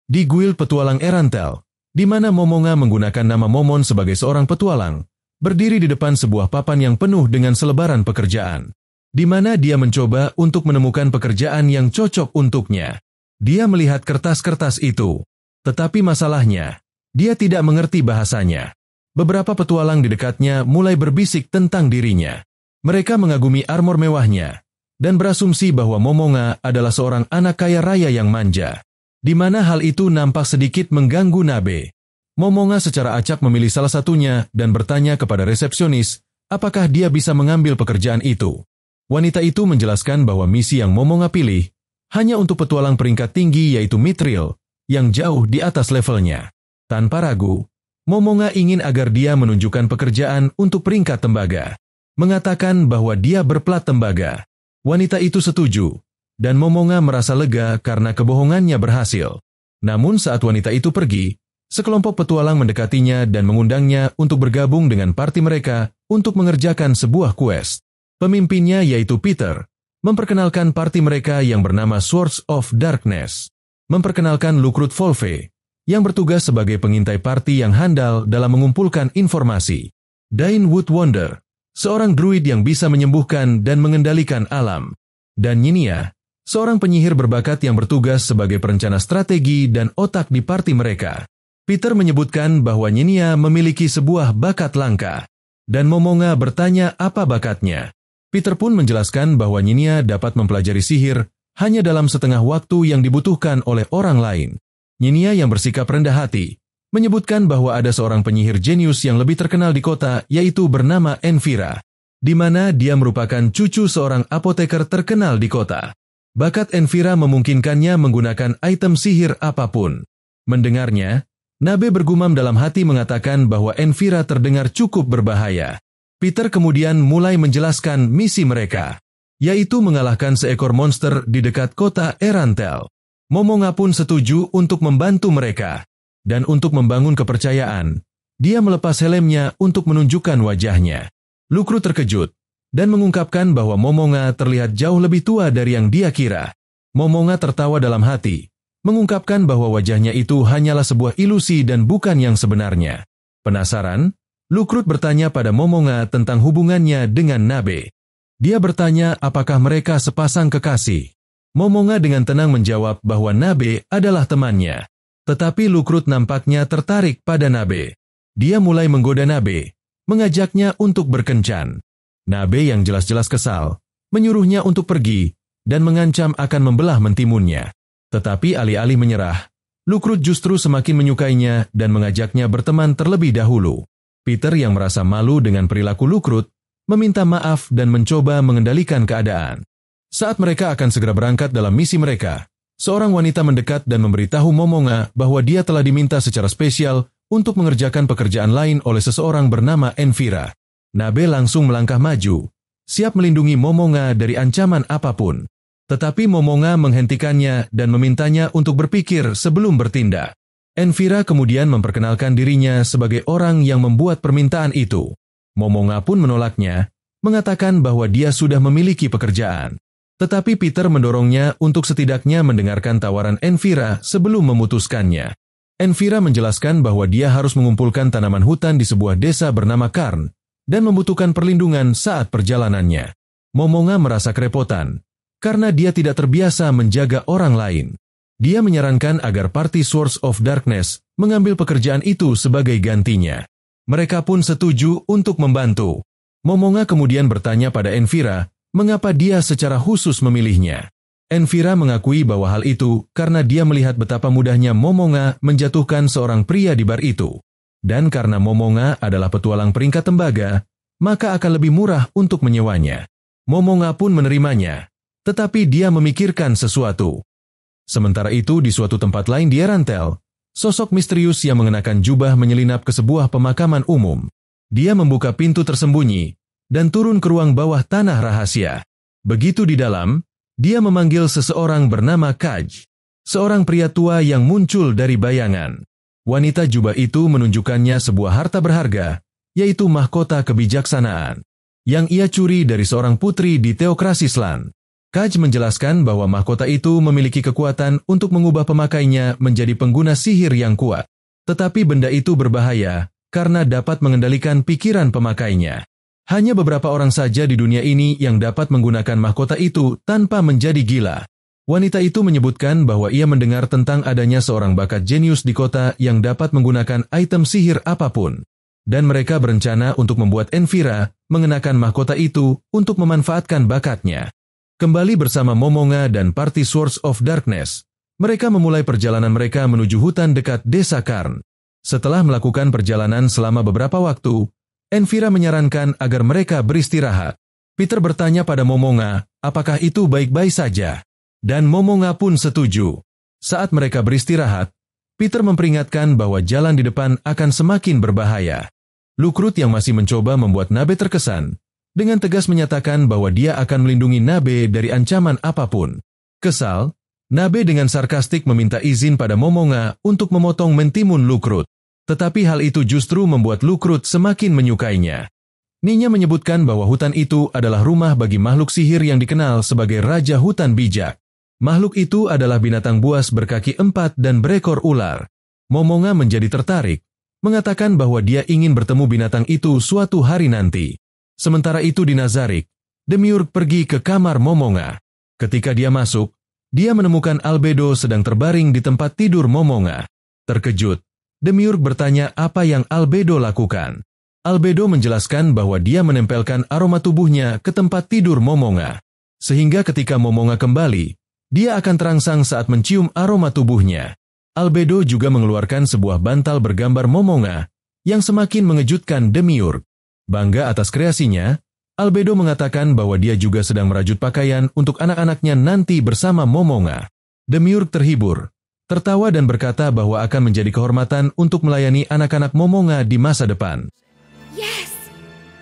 Di guild petualang Erantel, di mana Momonga menggunakan nama Momon sebagai seorang petualang, berdiri di depan sebuah papan yang penuh dengan selebaran pekerjaan, di mana dia mencoba untuk menemukan pekerjaan yang cocok untuknya. Dia melihat kertas-kertas itu, tetapi masalahnya, dia tidak mengerti bahasanya. Beberapa petualang di dekatnya mulai berbisik tentang dirinya. Mereka mengagumi armor mewahnya, dan berasumsi bahwa Momonga adalah seorang anak kaya raya yang manja, di mana hal itu nampak sedikit mengganggu Nabe. Momonga secara acak memilih salah satunya dan bertanya kepada resepsionis, apakah dia bisa mengambil pekerjaan itu. Wanita itu menjelaskan bahwa misi yang Momonga pilih hanya untuk petualang peringkat tinggi yaitu Mithril, yang jauh di atas levelnya. Tanpa ragu, Momonga ingin agar dia menunjukkan pekerjaan untuk peringkat tembaga, mengatakan bahwa dia berplat tembaga. Wanita itu setuju, dan Momonga merasa lega karena kebohongannya berhasil. Namun saat wanita itu pergi, sekelompok petualang mendekatinya dan mengundangnya untuk bergabung dengan parti mereka untuk mengerjakan sebuah quest. Pemimpinnya yaitu Peter, memperkenalkan parti mereka yang bernama Swords of Darkness. Memperkenalkan Lukrut Volve, yang bertugas sebagai pengintai parti yang handal dalam mengumpulkan informasi. Dain Woodwonder, seorang druid yang bisa menyembuhkan dan mengendalikan alam. Dan Nyinia, seorang penyihir berbakat yang bertugas sebagai perencana strategi dan otak di parti mereka. Peter menyebutkan bahwa Nyinia memiliki sebuah bakat langka, dan Momonga bertanya apa bakatnya. Peter pun menjelaskan bahwa Nyinia dapat mempelajari sihir hanya dalam setengah waktu yang dibutuhkan oleh orang lain. Nyinia yang bersikap rendah hati menyebutkan bahwa ada seorang penyihir jenius yang lebih terkenal di kota yaitu bernama Envira, di mana dia merupakan cucu seorang apoteker terkenal di kota. Bakat Envira memungkinkannya menggunakan item sihir apapun. Mendengarnya, Nabe bergumam dalam hati mengatakan bahwa Envira terdengar cukup berbahaya. Peter kemudian mulai menjelaskan misi mereka, yaitu mengalahkan seekor monster di dekat kota Erantel. Momonga pun setuju untuk membantu mereka, dan untuk membangun kepercayaan, dia melepas helmnya untuk menunjukkan wajahnya. Lukrut terkejut, dan mengungkapkan bahwa Momonga terlihat jauh lebih tua dari yang dia kira. Momonga tertawa dalam hati, mengungkapkan bahwa wajahnya itu hanyalah sebuah ilusi dan bukan yang sebenarnya. Penasaran? Lukrut bertanya pada Momonga tentang hubungannya dengan Nabe. Dia bertanya apakah mereka sepasang kekasih. Momonga dengan tenang menjawab bahwa Nabe adalah temannya. Tetapi Lukrut nampaknya tertarik pada Nabe. Dia mulai menggoda Nabe, mengajaknya untuk berkencan. Nabe yang jelas-jelas kesal, menyuruhnya untuk pergi, dan mengancam akan membelah mentimunnya. Tetapi alih-alih menyerah, Lukrut justru semakin menyukainya dan mengajaknya berteman terlebih dahulu. Peter yang merasa malu dengan perilaku Lukrut, meminta maaf dan mencoba mengendalikan keadaan. Saat mereka akan segera berangkat dalam misi mereka, seorang wanita mendekat dan memberitahu Momonga bahwa dia telah diminta secara spesial untuk mengerjakan pekerjaan lain oleh seseorang bernama Envira. Nabe langsung melangkah maju, siap melindungi Momonga dari ancaman apapun. Tetapi Momonga menghentikannya dan memintanya untuk berpikir sebelum bertindak. Envira kemudian memperkenalkan dirinya sebagai orang yang membuat permintaan itu. Momonga pun menolaknya, mengatakan bahwa dia sudah memiliki pekerjaan. Tetapi Peter mendorongnya untuk setidaknya mendengarkan tawaran Envira sebelum memutuskannya. Envira menjelaskan bahwa dia harus mengumpulkan tanaman hutan di sebuah desa bernama Karn, dan membutuhkan perlindungan saat perjalanannya. Momonga merasa kerepotan, karena dia tidak terbiasa menjaga orang lain. Dia menyarankan agar parti Swords of Darkness mengambil pekerjaan itu sebagai gantinya. Mereka pun setuju untuk membantu. Momonga kemudian bertanya pada Envira, mengapa dia secara khusus memilihnya. Envira mengakui bahwa hal itu karena dia melihat betapa mudahnya Momonga menjatuhkan seorang pria di bar itu. Dan karena Momonga adalah petualang peringkat tembaga, maka akan lebih murah untuk menyewanya. Momonga pun menerimanya, tetapi dia memikirkan sesuatu. Sementara itu di suatu tempat lain di Erantel, sosok misterius yang mengenakan jubah menyelinap ke sebuah pemakaman umum. Dia membuka pintu tersembunyi dan turun ke ruang bawah tanah rahasia. Begitu di dalam, dia memanggil seseorang bernama Kaj, seorang pria tua yang muncul dari bayangan. Wanita jubah itu menunjukkannya sebuah harta berharga, yaitu mahkota kebijaksanaan, yang ia curi dari seorang putri di Teokrasislan. Kaj menjelaskan bahwa mahkota itu memiliki kekuatan untuk mengubah pemakainya menjadi pengguna sihir yang kuat. Tetapi benda itu berbahaya karena dapat mengendalikan pikiran pemakainya. Hanya beberapa orang saja di dunia ini yang dapat menggunakan mahkota itu tanpa menjadi gila. Wanita itu menyebutkan bahwa ia mendengar tentang adanya seorang bakat jenius di kota yang dapat menggunakan item sihir apapun. Dan mereka berencana untuk membuat Envira mengenakan mahkota itu untuk memanfaatkan bakatnya. Kembali bersama Momonga dan party Swords of Darkness, mereka memulai perjalanan mereka menuju hutan dekat desa Karn. Setelah melakukan perjalanan selama beberapa waktu, Envira menyarankan agar mereka beristirahat. Peter bertanya pada Momonga, apakah itu baik-baik saja? Dan Momonga pun setuju. Saat mereka beristirahat, Peter memperingatkan bahwa jalan di depan akan semakin berbahaya. Lukrut yang masih mencoba membuat Nabe terkesan, dengan tegas menyatakan bahwa dia akan melindungi Nabe dari ancaman apapun. Kesal, Nabe dengan sarkastik meminta izin pada Momonga untuk memotong mentimun Lukrut. Tetapi hal itu justru membuat Lukrut semakin menyukainya. Ninya menyebutkan bahwa hutan itu adalah rumah bagi makhluk sihir yang dikenal sebagai Raja Hutan Bijak. Makhluk itu adalah binatang buas berkaki 4 dan berekor ular. Momonga menjadi tertarik, mengatakan bahwa dia ingin bertemu binatang itu suatu hari nanti. Sementara itu di Nazarik, Demiurg pergi ke kamar Momonga. Ketika dia masuk, dia menemukan Albedo sedang terbaring di tempat tidur Momonga. Terkejut, Demiurg bertanya apa yang Albedo lakukan. Albedo menjelaskan bahwa dia menempelkan aroma tubuhnya ke tempat tidur Momonga. Sehingga ketika Momonga kembali, dia akan terangsang saat mencium aroma tubuhnya. Albedo juga mengeluarkan sebuah bantal bergambar Momonga yang semakin mengejutkan Demiurg. Bangga atas kreasinya, Albedo mengatakan bahwa dia juga sedang merajut pakaian untuk anak-anaknya nanti bersama Momonga. Demiurg terhibur, tertawa dan berkata bahwa akan menjadi kehormatan untuk melayani anak-anak Momonga di masa depan. Yes,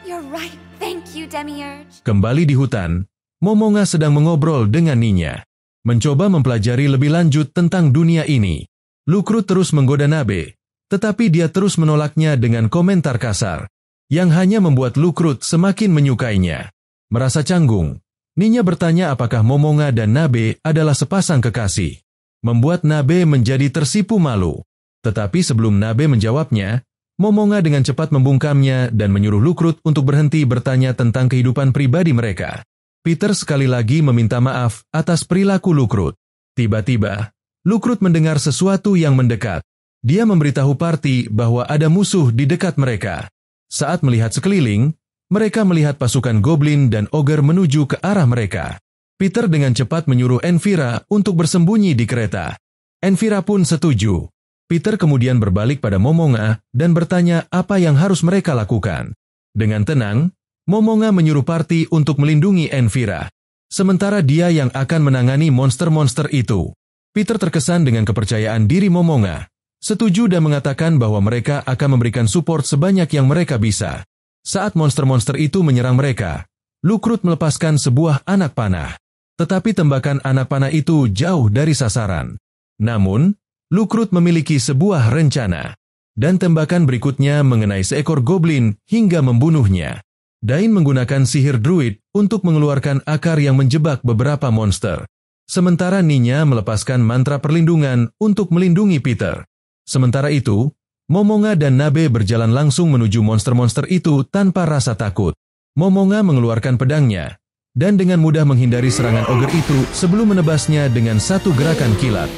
you're right. Thank you, Demiurge. Kembali di hutan, Momonga sedang mengobrol dengan Ninya, mencoba mempelajari lebih lanjut tentang dunia ini. Lukrut terus menggoda Nabe, tetapi dia terus menolaknya dengan komentar kasar, yang hanya membuat Lukrut semakin menyukainya. Merasa canggung, Ninya bertanya apakah Momonga dan Nabe adalah sepasang kekasih. Membuat Nabe menjadi tersipu malu. Tetapi sebelum Nabe menjawabnya, Momonga dengan cepat membungkamnya dan menyuruh Lukrut untuk berhenti bertanya tentang kehidupan pribadi mereka. Peter sekali lagi meminta maaf atas perilaku Lukrut. Tiba-tiba, Lukrut mendengar sesuatu yang mendekat. Dia memberitahu Party bahwa ada musuh di dekat mereka. Saat melihat sekeliling, mereka melihat pasukan goblin dan ogre menuju ke arah mereka. Peter dengan cepat menyuruh Envira untuk bersembunyi di kereta. Envira pun setuju. Peter kemudian berbalik pada Momonga dan bertanya apa yang harus mereka lakukan. Dengan tenang, Momonga menyuruh Party untuk melindungi Envira, sementara dia yang akan menangani monster-monster itu. Peter terkesan dengan kepercayaan diri Momonga, setuju dan mengatakan bahwa mereka akan memberikan support sebanyak yang mereka bisa. Saat monster-monster itu menyerang mereka, Lukrut melepaskan sebuah anak panah. Tetapi tembakan anak panah itu jauh dari sasaran. Namun, Lukrut memiliki sebuah rencana. Dan tembakan berikutnya mengenai seekor goblin hingga membunuhnya. Dain menggunakan sihir druid untuk mengeluarkan akar yang menjebak beberapa monster. Sementara Ninya melepaskan mantra perlindungan untuk melindungi Peter. Sementara itu, Momonga dan Nabe berjalan langsung menuju monster-monster itu tanpa rasa takut. Momonga mengeluarkan pedangnya, dan dengan mudah menghindari serangan ogre itu sebelum menebasnya dengan satu gerakan kilat.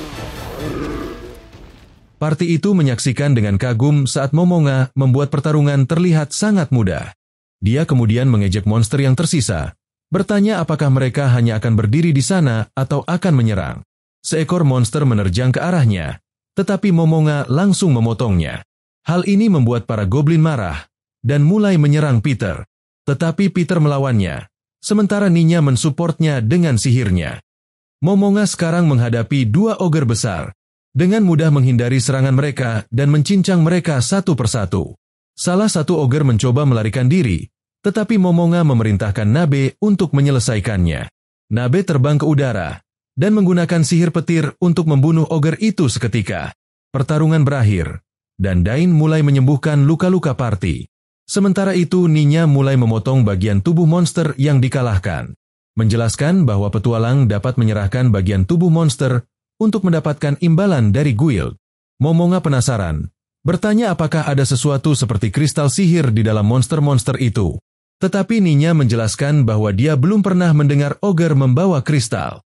Party itu menyaksikan dengan kagum saat Momonga membuat pertarungan terlihat sangat mudah. Dia kemudian mengejek monster yang tersisa, bertanya apakah mereka hanya akan berdiri di sana atau akan menyerang. Seekor monster menerjang ke arahnya, tetapi Momonga langsung memotongnya. Hal ini membuat para goblin marah dan mulai menyerang Peter. Tetapi Peter melawannya, sementara Ninya mensupportnya dengan sihirnya. Momonga sekarang menghadapi 2 ogre besar. Dengan mudah menghindari serangan mereka dan mencincang mereka satu persatu. Salah satu ogre mencoba melarikan diri, tetapi Momonga memerintahkan Nabe untuk menyelesaikannya. Nabe terbang ke udara dan menggunakan sihir petir untuk membunuh ogre itu seketika. Pertarungan berakhir, dan Dain mulai menyembuhkan luka-luka party. Sementara itu Ninya mulai memotong bagian tubuh monster yang dikalahkan. Menjelaskan bahwa petualang dapat menyerahkan bagian tubuh monster untuk mendapatkan imbalan dari guild. Momonga penasaran, bertanya apakah ada sesuatu seperti kristal sihir di dalam monster-monster itu. Tetapi Ninya menjelaskan bahwa dia belum pernah mendengar ogre membawa kristal.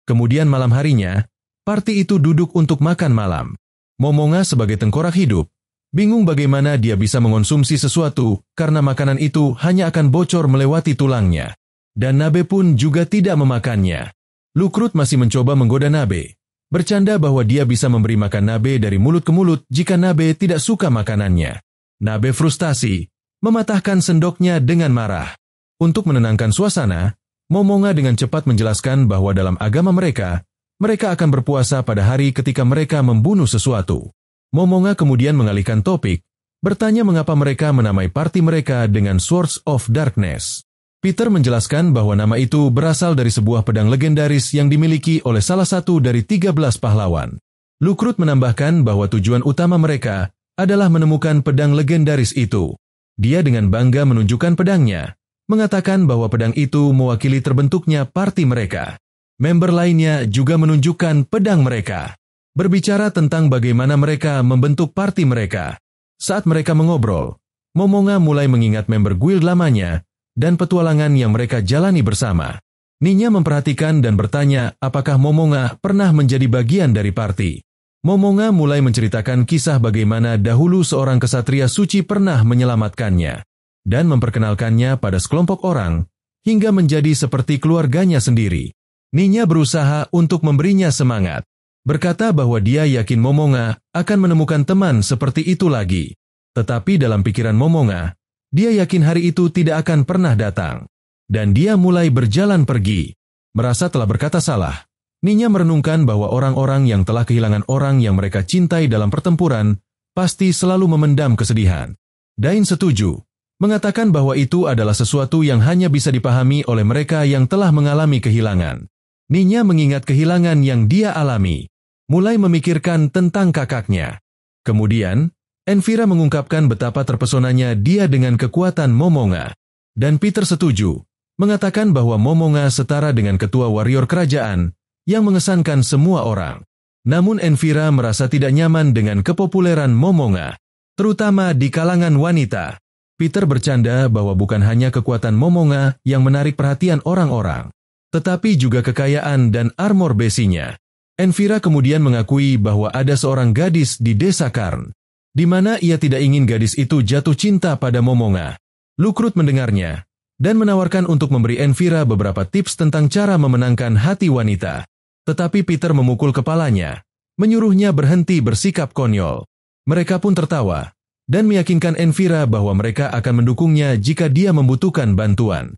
Kemudian malam harinya, party itu duduk untuk makan malam. Momonga sebagai tengkorak hidup, bingung bagaimana dia bisa mengonsumsi sesuatu karena makanan itu hanya akan bocor melewati tulangnya. Dan Nabe pun juga tidak memakannya. Lukrut masih mencoba menggoda Nabe, bercanda bahwa dia bisa memberi makan Nabe dari mulut ke mulut jika Nabe tidak suka makanannya. Nabe frustasi, mematahkan sendoknya dengan marah. Untuk menenangkan suasana, Momonga dengan cepat menjelaskan bahwa dalam agama mereka akan berpuasa pada hari ketika mereka membunuh sesuatu. Momonga kemudian mengalihkan topik, bertanya mengapa mereka menamai party mereka dengan Swords of Darkness. Peter menjelaskan bahwa nama itu berasal dari sebuah pedang legendaris yang dimiliki oleh salah satu dari 13 pahlawan. Lukrut menambahkan bahwa tujuan utama mereka adalah menemukan pedang legendaris itu. Dia dengan bangga menunjukkan pedangnya, mengatakan bahwa pedang itu mewakili terbentuknya party mereka. Member lainnya juga menunjukkan pedang mereka, berbicara tentang bagaimana mereka membentuk party mereka. Saat mereka mengobrol, Momonga mulai mengingat member guild lamanya dan petualangan yang mereka jalani bersama. Ninya memperhatikan dan bertanya apakah Momonga pernah menjadi bagian dari party. Momonga mulai menceritakan kisah bagaimana dahulu seorang kesatria suci pernah menyelamatkannya dan memperkenalkannya pada sekelompok orang hingga menjadi seperti keluarganya sendiri. Ninya berusaha untuk memberinya semangat, berkata bahwa dia yakin Momonga akan menemukan teman seperti itu lagi. Tetapi dalam pikiran Momonga, dia yakin hari itu tidak akan pernah datang. Dan dia mulai berjalan pergi. Merasa telah berkata salah, Ninya merenungkan bahwa orang-orang yang telah kehilangan orang yang mereka cintai dalam pertempuran pasti selalu memendam kesedihan. Dain setuju, mengatakan bahwa itu adalah sesuatu yang hanya bisa dipahami oleh mereka yang telah mengalami kehilangan. Ninya mengingat kehilangan yang dia alami, mulai memikirkan tentang kakaknya. Kemudian, Envira mengungkapkan betapa terpesonanya dia dengan kekuatan Momonga. Dan Peter setuju, mengatakan bahwa Momonga setara dengan ketua warrior kerajaan yang mengesankan semua orang. Namun Envira merasa tidak nyaman dengan kepopuleran Momonga, terutama di kalangan wanita. Peter bercanda bahwa bukan hanya kekuatan Momonga yang menarik perhatian orang-orang, tetapi juga kekayaan dan armor besinya. Envira kemudian mengakui bahwa ada seorang gadis di desa Karn, di mana ia tidak ingin gadis itu jatuh cinta pada Momonga. Lukrut mendengarnya, dan menawarkan untuk memberi Envira beberapa tips tentang cara memenangkan hati wanita. Tetapi Peter memukul kepalanya, menyuruhnya berhenti bersikap konyol. Mereka pun tertawa, dan meyakinkan Envira bahwa mereka akan mendukungnya jika dia membutuhkan bantuan.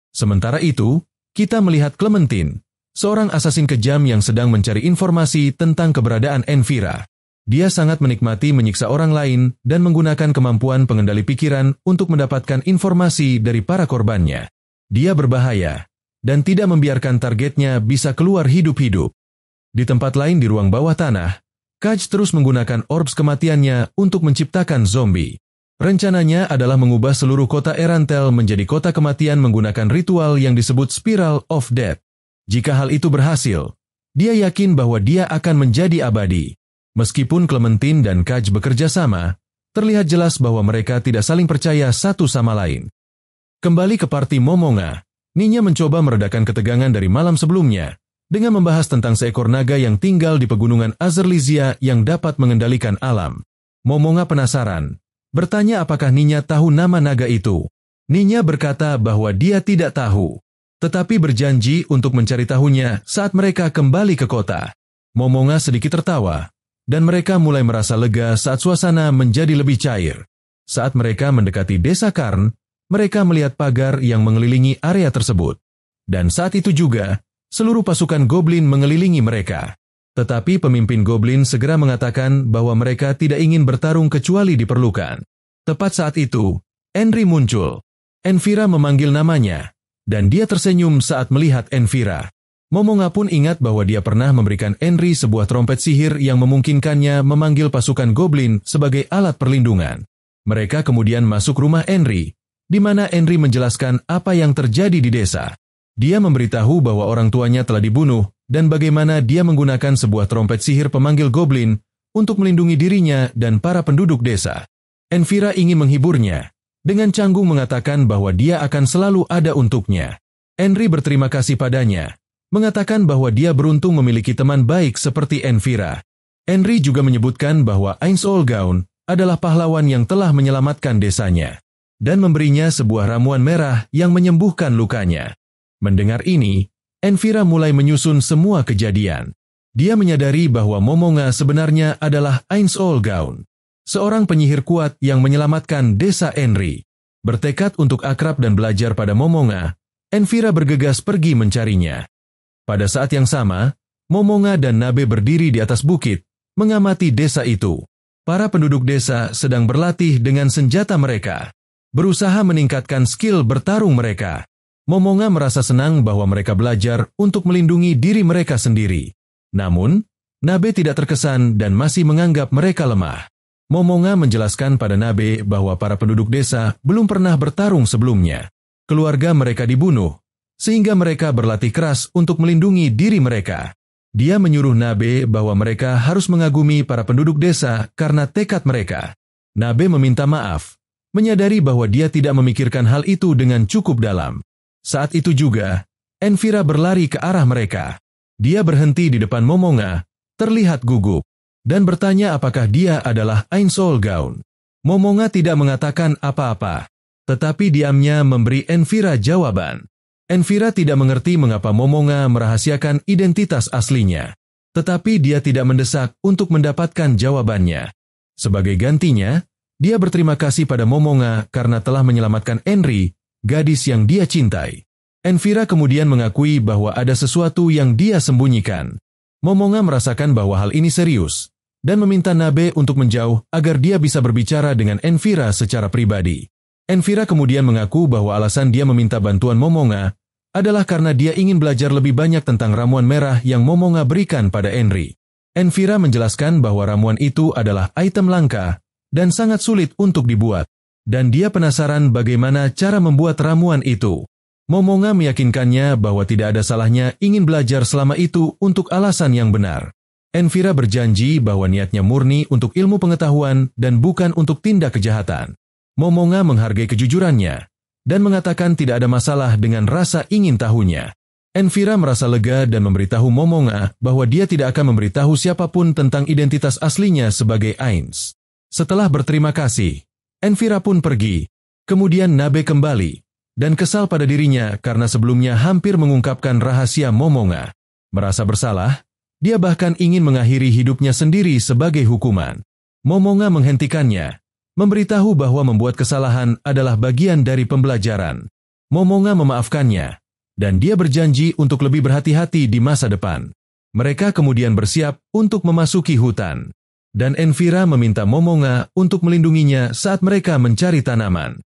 Sementara itu, kita melihat Clementine, seorang asasin kejam yang sedang mencari informasi tentang keberadaan Envira. Dia sangat menikmati menyiksa orang lain dan menggunakan kemampuan pengendali pikiran untuk mendapatkan informasi dari para korbannya. Dia berbahaya dan tidak membiarkan targetnya bisa keluar hidup-hidup. Di tempat lain di ruang bawah tanah, Kaj terus menggunakan orbs kematiannya untuk menciptakan zombie. Rencananya adalah mengubah seluruh kota Erantel menjadi kota kematian menggunakan ritual yang disebut Spiral of Death. Jika hal itu berhasil, dia yakin bahwa dia akan menjadi abadi. Meskipun Clementine dan Kaj bekerja sama, terlihat jelas bahwa mereka tidak saling percaya satu sama lain. Kembali ke party Momonga, Ninya mencoba meredakan ketegangan dari malam sebelumnya, dengan membahas tentang seekor naga yang tinggal di pegunungan Azerlizia yang dapat mengendalikan alam. Momonga penasaran, bertanya apakah Ninya tahu nama naga itu. Ninya berkata bahwa dia tidak tahu, tetapi berjanji untuk mencari tahunya saat mereka kembali ke kota. Momonga sedikit tertawa, dan mereka mulai merasa lega saat suasana menjadi lebih cair. Saat mereka mendekati desa Karn, mereka melihat pagar yang mengelilingi area tersebut. Dan saat itu juga, seluruh pasukan goblin mengelilingi mereka. Tetapi pemimpin goblin segera mengatakan bahwa mereka tidak ingin bertarung kecuali diperlukan. Tepat saat itu, Henry muncul. Envira memanggil namanya, dan dia tersenyum saat melihat Envira. Momonga pun ingat bahwa dia pernah memberikan Henry sebuah trompet sihir yang memungkinkannya memanggil pasukan goblin sebagai alat perlindungan. Mereka kemudian masuk rumah Henry, di mana Henry menjelaskan apa yang terjadi di desa. Dia memberitahu bahwa orang tuanya telah dibunuh dan bagaimana dia menggunakan sebuah trompet sihir pemanggil goblin untuk melindungi dirinya dan para penduduk desa. Envira ingin menghiburnya, dengan canggung mengatakan bahwa dia akan selalu ada untuknya. Henry berterima kasih padanya, mengatakan bahwa dia beruntung memiliki teman baik seperti Envira. Henry juga menyebutkan bahwa Ainz Olgaun adalah pahlawan yang telah menyelamatkan desanya, dan memberinya sebuah ramuan merah yang menyembuhkan lukanya. Mendengar ini, Envira mulai menyusun semua kejadian. Dia menyadari bahwa Momonga sebenarnya adalah Ainz Olgaun, seorang penyihir kuat yang menyelamatkan desa Henry. Bertekad untuk akrab dan belajar pada Momonga, Envira bergegas pergi mencarinya. Pada saat yang sama, Momonga dan Nabe berdiri di atas bukit, mengamati desa itu. Para penduduk desa sedang berlatih dengan senjata mereka, berusaha meningkatkan skill bertarung mereka. Momonga merasa senang bahwa mereka belajar untuk melindungi diri mereka sendiri. Namun, Nabe tidak terkesan dan masih menganggap mereka lemah. Momonga menjelaskan pada Nabe bahwa para penduduk desa belum pernah bertarung sebelumnya. Keluarga mereka dibunuh, sehingga mereka berlatih keras untuk melindungi diri mereka. Dia menyuruh Nabe bahwa mereka harus mengagumi para penduduk desa karena tekad mereka. Nabe meminta maaf, menyadari bahwa dia tidak memikirkan hal itu dengan cukup dalam. Saat itu juga, Envira berlari ke arah mereka. Dia berhenti di depan Momonga, terlihat gugup, dan bertanya apakah dia adalah Ainz Olgaun. Momonga tidak mengatakan apa-apa, tetapi diamnya memberi Envira jawaban. Envira tidak mengerti mengapa Momonga merahasiakan identitas aslinya, tetapi dia tidak mendesak untuk mendapatkan jawabannya. Sebagai gantinya, dia berterima kasih pada Momonga karena telah menyelamatkan Henry, gadis yang dia cintai. Envira kemudian mengakui bahwa ada sesuatu yang dia sembunyikan. Momonga merasakan bahwa hal ini serius, dan meminta Nabe untuk menjauh agar dia bisa berbicara dengan Envira secara pribadi. Envira kemudian mengaku bahwa alasan dia meminta bantuan Momonga adalah karena dia ingin belajar lebih banyak tentang ramuan merah yang Momonga berikan pada Henry. Envira menjelaskan bahwa ramuan itu adalah item langka dan sangat sulit untuk dibuat, dan dia penasaran bagaimana cara membuat ramuan itu. Momonga meyakinkannya bahwa tidak ada salahnya ingin belajar selama itu untuk alasan yang benar. Envira berjanji bahwa niatnya murni untuk ilmu pengetahuan dan bukan untuk tindak kejahatan. Momonga menghargai kejujurannya dan mengatakan tidak ada masalah dengan rasa ingin tahunya. Envira merasa lega dan memberitahu Momonga bahwa dia tidak akan memberitahu siapapun tentang identitas aslinya sebagai Ainz. Setelah berterima kasih, Envira pun pergi. Kemudian Nabe kembali dan kesal pada dirinya karena sebelumnya hampir mengungkapkan rahasia Momonga. Merasa bersalah, dia bahkan ingin mengakhiri hidupnya sendiri sebagai hukuman. Momonga menghentikannya, memberitahu bahwa membuat kesalahan adalah bagian dari pembelajaran. Momonga memaafkannya, dan dia berjanji untuk lebih berhati-hati di masa depan. Mereka kemudian bersiap untuk memasuki hutan, dan Envira meminta Momonga untuk melindunginya saat mereka mencari tanaman.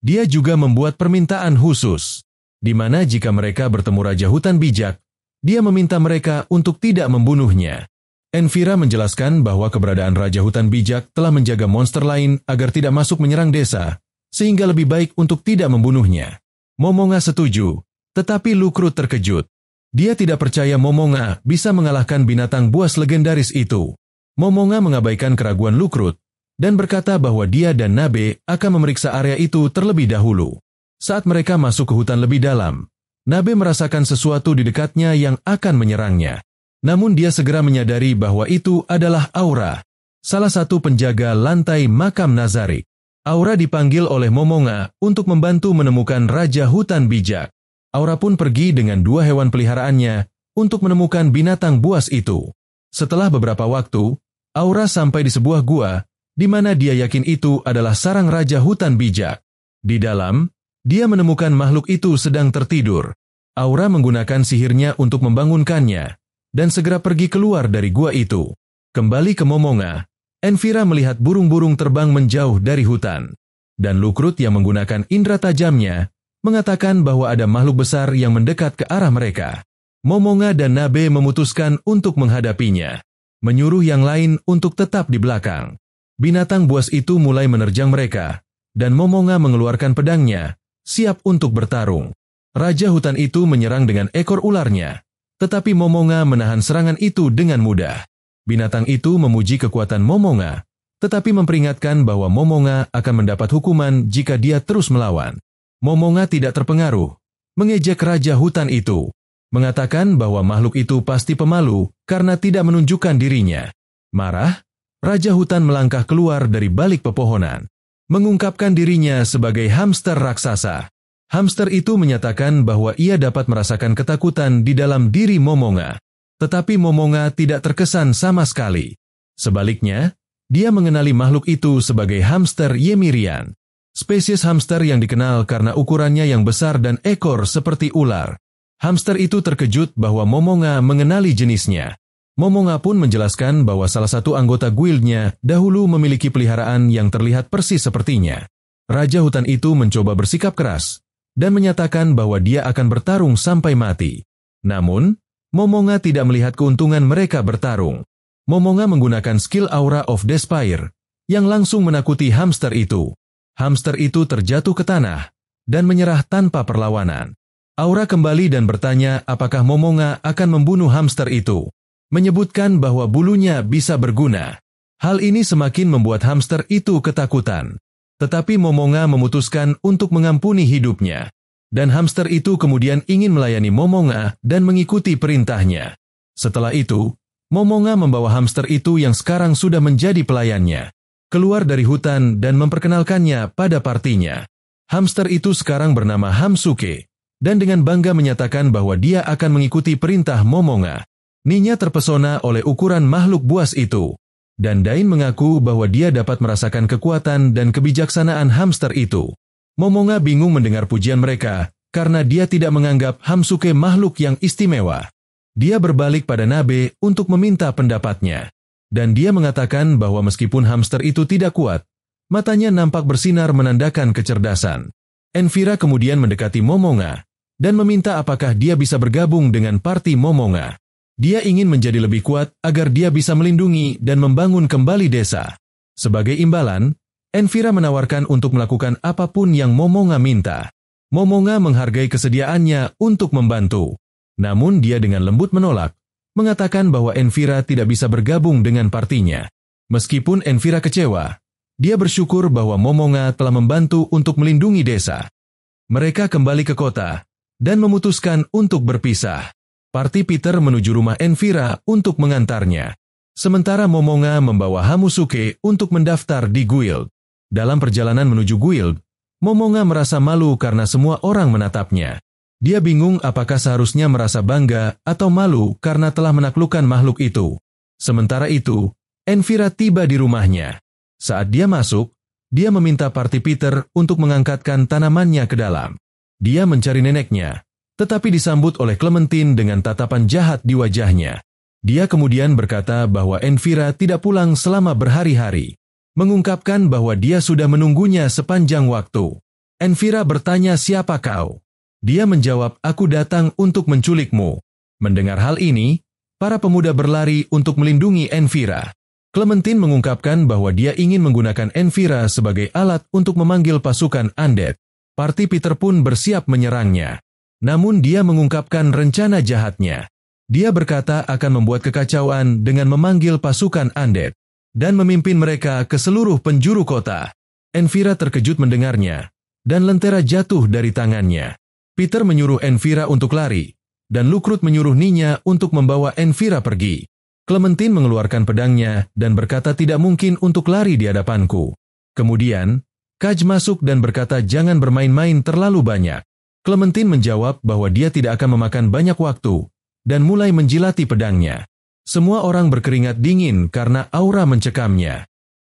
Dia juga membuat permintaan khusus, di mana jika mereka bertemu Raja Hutan Bijak, dia meminta mereka untuk tidak membunuhnya. Envira menjelaskan bahwa keberadaan Raja Hutan Bijak telah menjaga monster lain agar tidak masuk menyerang desa, sehingga lebih baik untuk tidak membunuhnya. Momonga setuju, tetapi Lukrut terkejut. Dia tidak percaya Momonga bisa mengalahkan binatang buas legendaris itu. Momonga mengabaikan keraguan Lukrut, dan berkata bahwa dia dan Nabe akan memeriksa area itu terlebih dahulu. Saat mereka masuk ke hutan lebih dalam, Nabe merasakan sesuatu di dekatnya yang akan menyerangnya. Namun dia segera menyadari bahwa itu adalah Aura, salah satu penjaga lantai makam Nazarik. Aura dipanggil oleh Momonga untuk membantu menemukan Raja Hutan Bijak. Aura pun pergi dengan 2 hewan peliharaannya untuk menemukan binatang buas itu. Setelah beberapa waktu, Aura sampai di sebuah gua, di mana dia yakin itu adalah sarang Raja Hutan Bijak. Di dalam, Dia menemukan makhluk itu sedang tertidur. Aura menggunakan sihirnya untuk membangunkannya, dan segera pergi keluar dari gua itu. Kembali ke Momonga, Envira melihat burung-burung terbang menjauh dari hutan. Dan Lukrut yang menggunakan indera tajamnya, mengatakan bahwa ada makhluk besar yang mendekat ke arah mereka. Momonga dan Nabe memutuskan untuk menghadapinya, menyuruh yang lain untuk tetap di belakang. Binatang buas itu mulai menerjang mereka, dan Momonga mengeluarkan pedangnya, siap untuk bertarung. Raja hutan itu menyerang dengan ekor ularnya, tetapi Momonga menahan serangan itu dengan mudah. Binatang itu memuji kekuatan Momonga, tetapi memperingatkan bahwa Momonga akan mendapat hukuman jika dia terus melawan. Momonga tidak terpengaruh, mengejek raja hutan itu, mengatakan bahwa makhluk itu pasti pemalu karena tidak menunjukkan dirinya. Marah, raja hutan melangkah keluar dari balik pepohonan, mengungkapkan dirinya sebagai hamster raksasa. Hamster itu menyatakan bahwa ia dapat merasakan ketakutan di dalam diri Momonga, tetapi Momonga tidak terkesan sama sekali. Sebaliknya, dia mengenali makhluk itu sebagai hamster Ymirian, spesies hamster yang dikenal karena ukurannya yang besar dan ekor seperti ular. Hamster itu terkejut bahwa Momonga mengenali jenisnya. Momonga pun menjelaskan bahwa salah satu anggota guildnya dahulu memiliki peliharaan yang terlihat persis sepertinya. Raja hutan itu mencoba bersikap keras dan menyatakan bahwa dia akan bertarung sampai mati. Namun, Momonga tidak melihat keuntungan mereka bertarung. Momonga menggunakan skill Aura of Despair yang langsung menakuti hamster itu. Hamster itu terjatuh ke tanah dan menyerah tanpa perlawanan. Aura kembali dan bertanya apakah Momonga akan membunuh hamster itu, menyebutkan bahwa bulunya bisa berguna. Hal ini semakin membuat hamster itu ketakutan. Tetapi Momonga memutuskan untuk mengampuni hidupnya. Dan hamster itu kemudian ingin melayani Momonga dan mengikuti perintahnya. Setelah itu, Momonga membawa hamster itu yang sekarang sudah menjadi pelayannya keluar dari hutan dan memperkenalkannya pada partinya. Hamster itu sekarang bernama Hamsuke, dan dengan bangga menyatakan bahwa dia akan mengikuti perintah Momonga. Ninya terpesona oleh ukuran makhluk buas itu. Dan Dain mengaku bahwa dia dapat merasakan kekuatan dan kebijaksanaan hamster itu. Momonga bingung mendengar pujian mereka, karena dia tidak menganggap Hamsuke makhluk yang istimewa. Dia berbalik pada Nabe untuk meminta pendapatnya. Dan dia mengatakan bahwa meskipun hamster itu tidak kuat, matanya nampak bersinar menandakan kecerdasan. Envira kemudian mendekati Momonga, dan meminta apakah dia bisa bergabung dengan parti Momonga. Dia ingin menjadi lebih kuat agar dia bisa melindungi dan membangun kembali desa. Sebagai imbalan, Envira menawarkan untuk melakukan apapun yang Momonga minta. Momonga menghargai kesediaannya untuk membantu. Namun dia dengan lembut menolak, mengatakan bahwa Envira tidak bisa bergabung dengan partinya. Meskipun Envira kecewa, dia bersyukur bahwa Momonga telah membantu untuk melindungi desa. Mereka kembali ke kota dan memutuskan untuk berpisah. Parti Peter menuju rumah Envira untuk mengantarnya. Sementara Momonga membawa Hamusuke untuk mendaftar di guild. Dalam perjalanan menuju guild, Momonga merasa malu karena semua orang menatapnya. Dia bingung apakah seharusnya merasa bangga atau malu karena telah menaklukkan makhluk itu. Sementara itu, Envira tiba di rumahnya. Saat dia masuk, dia meminta Parti Peter untuk mengangkatkan tanamannya ke dalam. Dia mencari neneknya, tetapi disambut oleh Clementine dengan tatapan jahat di wajahnya. Dia kemudian berkata bahwa Envira tidak pulang selama berhari-hari, mengungkapkan bahwa dia sudah menunggunya sepanjang waktu. Envira bertanya siapa kau? Dia menjawab, aku datang untuk menculikmu. Mendengar hal ini, para pemuda berlari untuk melindungi Envira. Clementine mengungkapkan bahwa dia ingin menggunakan Envira sebagai alat untuk memanggil pasukan undead. Parti Peter pun bersiap menyerangnya. Namun dia mengungkapkan rencana jahatnya. Dia berkata akan membuat kekacauan dengan memanggil pasukan undead dan memimpin mereka ke seluruh penjuru kota. Envira terkejut mendengarnya, dan lentera jatuh dari tangannya. Peter menyuruh Envira untuk lari, dan Lukrut menyuruh Ninya untuk membawa Envira pergi. Clementine mengeluarkan pedangnya dan berkata tidak mungkin untuk lari di hadapanku. Kemudian, Kaj masuk dan berkata jangan bermain-main terlalu banyak. Clementine menjawab bahwa dia tidak akan memakan banyak waktu, dan mulai menjilati pedangnya. Semua orang berkeringat dingin karena aura mencekamnya.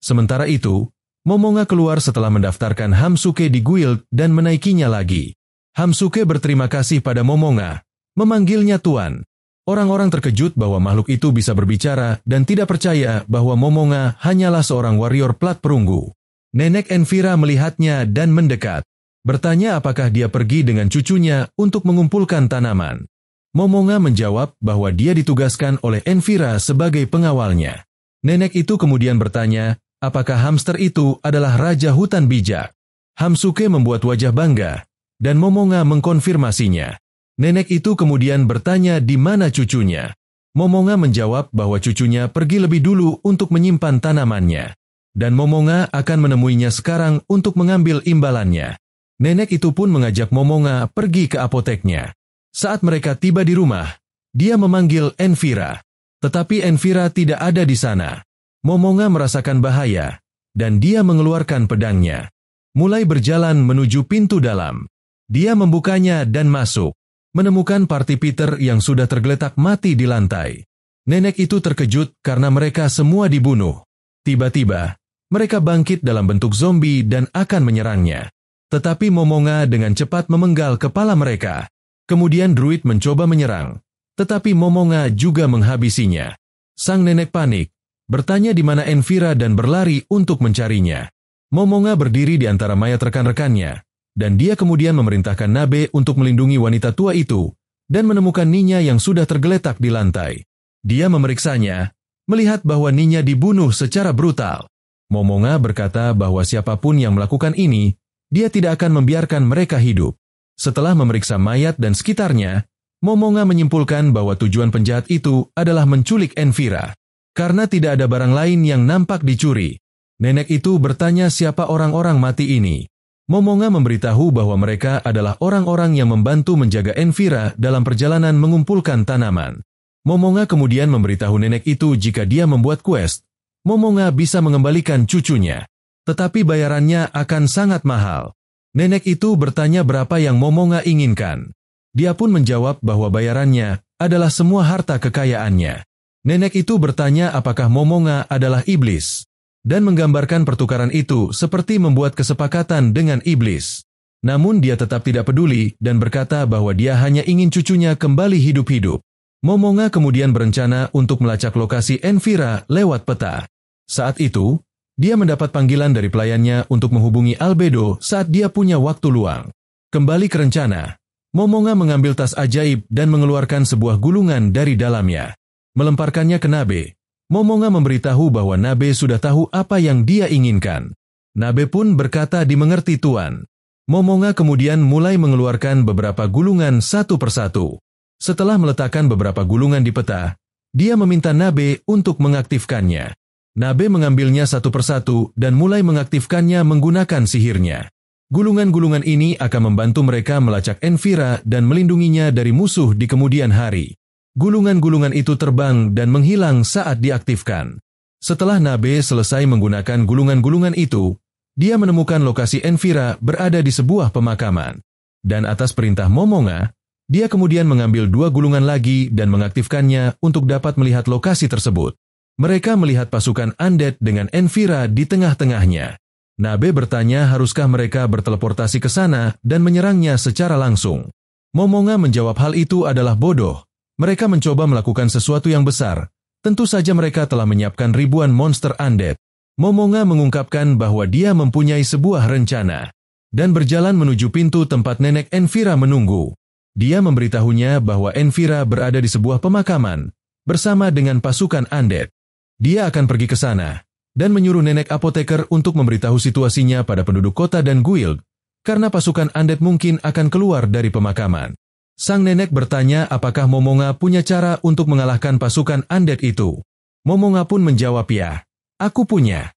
Sementara itu, Momonga keluar setelah mendaftarkan Hamsuke di guild dan menaikinya lagi. Hamsuke berterima kasih pada Momonga, memanggilnya Tuan. Orang-orang terkejut bahwa makhluk itu bisa berbicara dan tidak percaya bahwa Momonga hanyalah seorang warrior plat perunggu. Nenek Envira melihatnya dan mendekat. Bertanya apakah dia pergi dengan cucunya untuk mengumpulkan tanaman. Momonga menjawab bahwa dia ditugaskan oleh Envira sebagai pengawalnya. Nenek itu kemudian bertanya, apakah hamster itu adalah raja hutan bijak. Hamsuke membuat wajah bangga, dan Momonga mengkonfirmasinya. Nenek itu kemudian bertanya di mana cucunya. Momonga menjawab bahwa cucunya pergi lebih dulu untuk menyimpan tanamannya. Dan Momonga akan menemuinya sekarang untuk mengambil imbalannya. Nenek itu pun mengajak Momonga pergi ke apoteknya. Saat mereka tiba di rumah, dia memanggil Envira. Tetapi Envira tidak ada di sana. Momonga merasakan bahaya, dan dia mengeluarkan pedangnya. Mulai berjalan menuju pintu dalam. Dia membukanya dan masuk. Menemukan Party Peter yang sudah tergeletak mati di lantai. Nenek itu terkejut karena mereka semua dibunuh. Tiba-tiba, mereka bangkit dalam bentuk zombie dan akan menyerangnya. Tetapi Momonga dengan cepat memenggal kepala mereka. Kemudian druid mencoba menyerang, tetapi Momonga juga menghabisinya. Sang nenek panik, bertanya di mana Envira dan berlari untuk mencarinya. Momonga berdiri di antara mayat rekan-rekannya. Dan dia kemudian memerintahkan Nabe untuk melindungi wanita tua itu, dan menemukan Ninya yang sudah tergeletak di lantai. Dia memeriksanya, melihat bahwa Ninya dibunuh secara brutal. Momonga berkata bahwa siapapun yang melakukan ini, dia tidak akan membiarkan mereka hidup. Setelah memeriksa mayat dan sekitarnya, Momonga menyimpulkan bahwa tujuan penjahat itu adalah menculik Envira. Karena tidak ada barang lain yang nampak dicuri. Nenek itu bertanya siapa orang-orang mati ini. Momonga memberitahu bahwa mereka adalah orang-orang yang membantu menjaga Envira dalam perjalanan mengumpulkan tanaman. Momonga kemudian memberitahu nenek itu jika dia membuat quest, Momonga bisa mengembalikan cucunya. Tetapi bayarannya akan sangat mahal. Nenek itu bertanya berapa yang Momonga inginkan. Dia pun menjawab bahwa bayarannya adalah semua harta kekayaannya. Nenek itu bertanya apakah Momonga adalah iblis. Dan menggambarkan pertukaran itu seperti membuat kesepakatan dengan iblis. Namun dia tetap tidak peduli dan berkata bahwa dia hanya ingin cucunya kembali hidup-hidup. Momonga kemudian berencana untuk melacak lokasi Envira lewat peta. Saat itu, dia mendapat panggilan dari pelayannya untuk menghubungi Albedo saat dia punya waktu luang. Kembali ke rencana, Momonga mengambil tas ajaib dan mengeluarkan sebuah gulungan dari dalamnya. Melemparkannya ke Nabe. Momonga memberitahu bahwa Nabe sudah tahu apa yang dia inginkan. Nabe pun berkata dimengerti Tuan. Momonga kemudian mulai mengeluarkan beberapa gulungan satu persatu. Setelah meletakkan beberapa gulungan di peta, dia meminta Nabe untuk mengaktifkannya. Nabe mengambilnya satu persatu dan mulai mengaktifkannya menggunakan sihirnya. Gulungan-gulungan ini akan membantu mereka melacak Envira dan melindunginya dari musuh di kemudian hari. Gulungan-gulungan itu terbang dan menghilang saat diaktifkan. Setelah Nabe selesai menggunakan gulungan-gulungan itu, dia menemukan lokasi Envira berada di sebuah pemakaman. Dan atas perintah Momonga, dia kemudian mengambil 2 gulungan lagi dan mengaktifkannya untuk dapat melihat lokasi tersebut. Mereka melihat pasukan undead dengan Envira di tengah-tengahnya. Nabe bertanya haruskah mereka berteleportasi ke sana dan menyerangnya secara langsung. Momonga menjawab hal itu adalah bodoh. Mereka mencoba melakukan sesuatu yang besar. Tentu saja mereka telah menyiapkan ribuan monster undead. Momonga mengungkapkan bahwa dia mempunyai sebuah rencana. Dan berjalan menuju pintu tempat nenek Envira menunggu. Dia memberitahunya bahwa Envira berada di sebuah pemakaman, bersama dengan pasukan undead. Dia akan pergi ke sana, dan menyuruh nenek apoteker untuk memberitahu situasinya pada penduduk kota dan guild, karena pasukan undead mungkin akan keluar dari pemakaman. Sang nenek bertanya apakah Momonga punya cara untuk mengalahkan pasukan undead itu. Momonga pun menjawab ya, aku punya.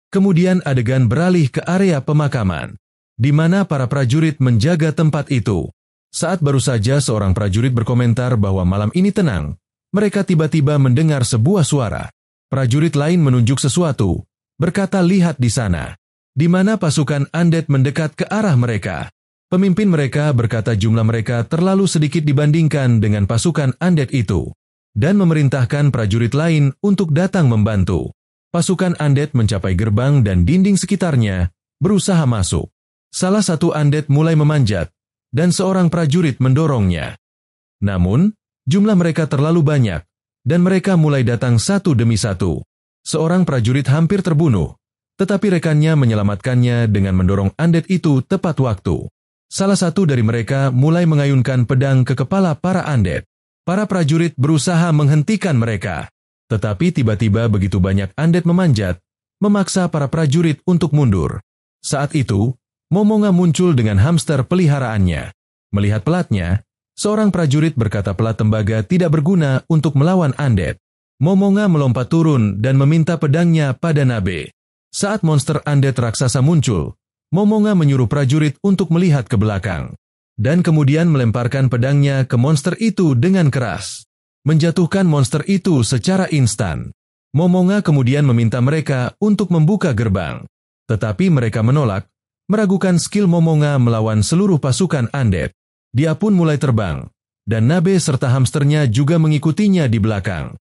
Kemudian adegan beralih ke area pemakaman, di mana para prajurit menjaga tempat itu. Saat baru saja seorang prajurit berkomentar bahwa malam ini tenang, mereka tiba-tiba mendengar sebuah suara. Prajurit lain menunjuk sesuatu, berkata lihat di sana, di mana pasukan undead mendekat ke arah mereka. Pemimpin mereka berkata jumlah mereka terlalu sedikit dibandingkan dengan pasukan undead itu, dan memerintahkan prajurit lain untuk datang membantu. Pasukan undead mencapai gerbang dan dinding sekitarnya, berusaha masuk. Salah satu undead mulai memanjat, dan seorang prajurit mendorongnya. Namun, jumlah mereka terlalu banyak, dan mereka mulai datang satu demi satu. Seorang prajurit hampir terbunuh, tetapi rekannya menyelamatkannya dengan mendorong undead itu tepat waktu. Salah satu dari mereka mulai mengayunkan pedang ke kepala para undead. Para prajurit berusaha menghentikan mereka. Tetapi tiba-tiba begitu banyak undead memanjat, memaksa para prajurit untuk mundur. Saat itu, Momonga muncul dengan hamster peliharaannya. Melihat pelatnya, seorang prajurit berkata pelat tembaga tidak berguna untuk melawan undead. Momonga melompat turun dan meminta pedangnya pada Nabe. Saat monster undead raksasa muncul, Momonga menyuruh prajurit untuk melihat ke belakang. Dan kemudian melemparkan pedangnya ke monster itu dengan keras. Menjatuhkan monster itu secara instan. Momonga kemudian meminta mereka untuk membuka gerbang. Tetapi mereka menolak, meragukan skill Momonga melawan seluruh pasukan undead. Dia pun mulai terbang, dan Nabe serta hamsternya juga mengikutinya di belakang.